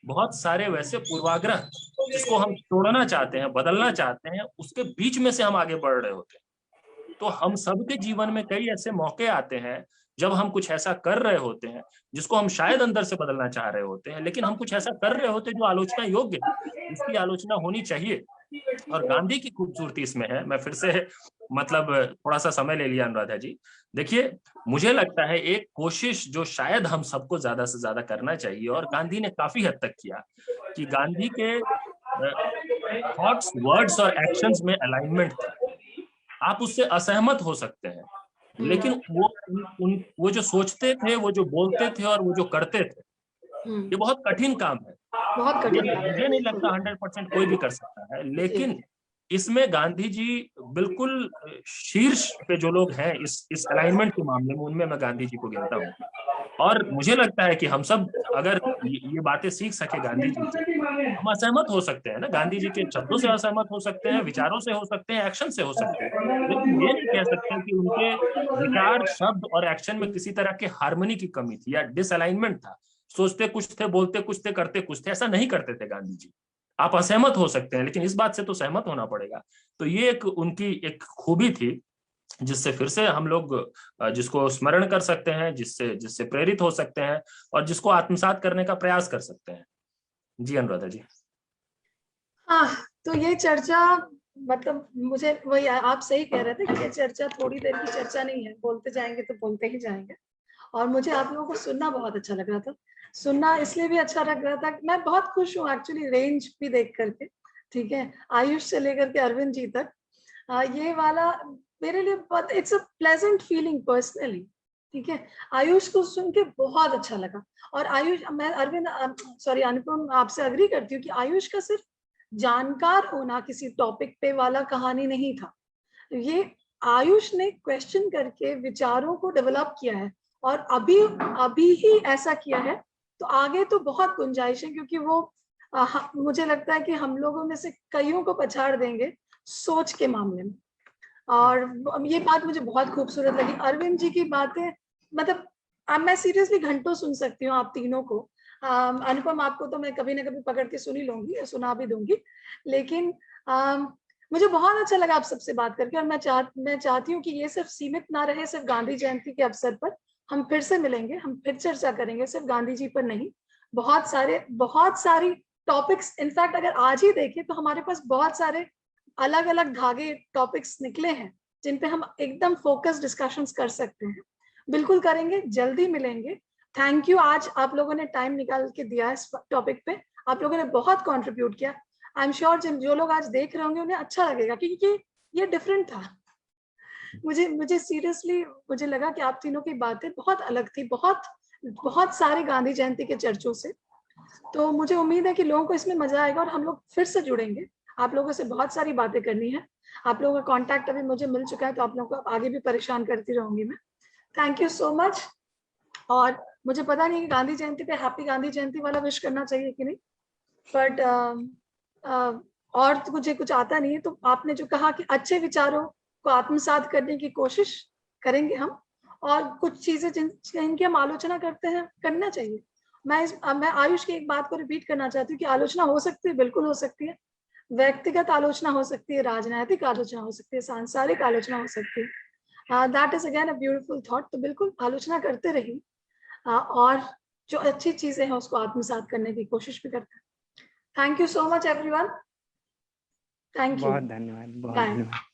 D: बहुत सारे वैसे पूर्वाग्रह जिसको हम तोड़ना चाहते हैं, बदलना चाहते हैं, उसके बीच में से हम आगे बढ़ रहे होते हैं। तो हम सबके जीवन में कई ऐसे मौके आते हैं जब हम कुछ ऐसा कर रहे होते हैं जिसको हम शायद अंदर से बदलना चाह रहे होते हैं, लेकिन हम कुछ ऐसा कर रहे होते हैं जो आलोचना योग्य है, इसकी आलोचना होनी चाहिए। और गांधी की खूबसूरती इसमें है, मैं फिर से मतलब थोड़ा सा समय ले लिया अनुराधा जी। देखिए, मुझे लगता है एक कोशिश जो शायद हम सबको ज्यादा से ज्यादा करना चाहिए, और गांधी ने काफी हद तक किया, कि गांधी के थॉट्स, वर्ड्स और एक्शंस में अलाइनमेंट था। आप उससे असहमत हो सकते हैं, लेकिन वो जो सोचते थे, वो जो बोलते थे और वो जो करते थे, ये बहुत कठिन काम है।
A: बहुत कठिन
D: ये
A: काम है।
D: मुझे नहीं लगता 100% कोई भी कर सकता है, लेकिन इसमें गांधी जी बिल्कुल शीर्ष पे जो लोग हैं इस अलाइनमेंट के मामले में, उनमें मैं गांधी जी को गिनता हूँ। और मुझे लगता है कि हम सब अगर ये बातें सीख सके गांधी जी से, हम असहमत हो सकते हैं ना, गांधी जी के शब्दों से असहमत हो सकते हैं, विचारों से हो सकते हैं, एक्शन से हो सकते हैं, लेकिन ये नहीं कह सकते कि उनके विचार, शब्द और एक्शन में किसी तरह के हार्मनी की कमी थी या डिसअलाइनमेंट था। सोचते कुछ थे, बोलते कुछ थे, करते कुछ थे, ऐसा नहीं करते थे गांधी जी। आप असहमत हो सकते हैं, लेकिन इस बात से तो सहमत होना पड़ेगा। तो ये एक उनकी एक खूबी थी जिससे फिर से हम लोग जिसको स्मरण कर सकते हैं, जिससे जिससे प्रेरित हो सकते हैं, और जिसको आत्मसात करने का प्रयास कर सकते हैं। जी अनुराधा जी।
A: हाँ, तो ये चर्चा, मतलब मुझे वही, आप सही कह रहे थे कि ये चर्चा थोड़ी देर की चर्चा नहीं है, बोलते जाएंगे तो बोलते ही जाएंगे। और मुझे आप लोगों को सुनना बहुत अच्छा लग रहा था। सुनना इसलिए भी अच्छा लग रहा था कि मैं बहुत खुश हूँ एक्चुअली रेंज भी देख करके, ठीक है, आयुष से लेकर के अरविंद जी तक। ये वाला मेरे लिए बहुत, it's a pleasant feeling personally, ठीक है। आयुष को सुन के बहुत अच्छा लगा। और आयुष, मैं अरविंद, सॉरी अनुपम, आपसे अग्री करती हूँ कि आयुष का सिर्फ जानकार होना किसी टॉपिक पे वाला कहानी नहीं था। ये आयुष ने क्वेश्चन करके विचारों को डेवलप किया है, और अभी ही ऐसा किया है, तो आगे तो बहुत गुंजाइश है, क्योंकि वो मुझे लगता है कि हम लोगों में से कईयों को पछाड़ देंगे सोच के मामले में। और ये बात मुझे बहुत खूबसूरत लगी अरविंद जी की बातें। मतलब मैं सीरियसली घंटों सुन सकती हूँ आप तीनों को। अनुपम, आपको तो मैं कभी ना कभी पकड़ के सुन ही लूंगी, सुना भी दूंगी, लेकिन मुझे बहुत अच्छा लगा आप सबसे बात करके। और मैं चाहती हूँ कि ये सिर्फ सीमित ना रहे सिर्फ गांधी जयंती के अवसर पर। हम फिर से मिलेंगे, हम फिर चर्चा करेंगे, सिर्फ गांधी जी पर नहीं, बहुत सारी टॉपिक्स। इनफैक्ट अगर आज ही देखें तो हमारे पास बहुत सारे अलग अलग धागे टॉपिक्स निकले हैं जिन पे हम एकदम फोकस डिस्कशंस कर सकते हैं। बिल्कुल करेंगे, जल्दी मिलेंगे। थैंक यू, आज आप लोगों ने टाइम निकाल के दिया इस टॉपिक पे। आप लोगों ने बहुत कंट्रीब्यूट किया। आई एम श्योर जो लोग आज देख रहे होंगे उन्हें अच्छा लगेगा, क्योंकि ये डिफरेंट था। मुझे सीरियसली मुझे लगा कि आप तीनों की बातें बहुत अलग थी, बहुत सारे गांधी जयंती के चर्चों से। तो मुझे उम्मीद है कि लोगों को इसमें मजा आएगा और हम लोग फिर से जुड़ेंगे। आप लोगों से बहुत सारी बातें करनी है। आप लोगों का कांटेक्ट अभी मुझे मिल चुका है, तो आप लोगों को आगे भी परेशान करती रहूंगी मैं। Thank you so much. और मुझे पता नहीं कि गांधी जयंती पे हैप्पी गांधी जयंती वाला विश करना चाहिए कि नहीं, बट और तो मुझे कुछ आता नहीं है। तो आपने जो कहा कि अच्छे विचारों को आत्मसात करने की कोशिश करेंगे हम, और कुछ चीजें जिनकी हम आलोचना करते हैं करना चाहिए। मैं आयुष की एक बात को रिपीट करना चाहती हूँ कि आलोचना हो सकती है, बिल्कुल हो सकती है। व्यक्तिगत आलोचना हो सकती है, राजनीतिक आलोचना हो सकती है, सांसारिक आलोचना हो सकती है, that is again a beautiful thought. तो बिल्कुल आलोचना करते रहिए, और जो अच्छी चीजें हैं उसको आत्मसात करने की कोशिश भी करते हैं। Thank you so much everyone. Thank you.
B: बहुत धन्यवाद, बहुत
A: बाय।
B: धन्यवाद।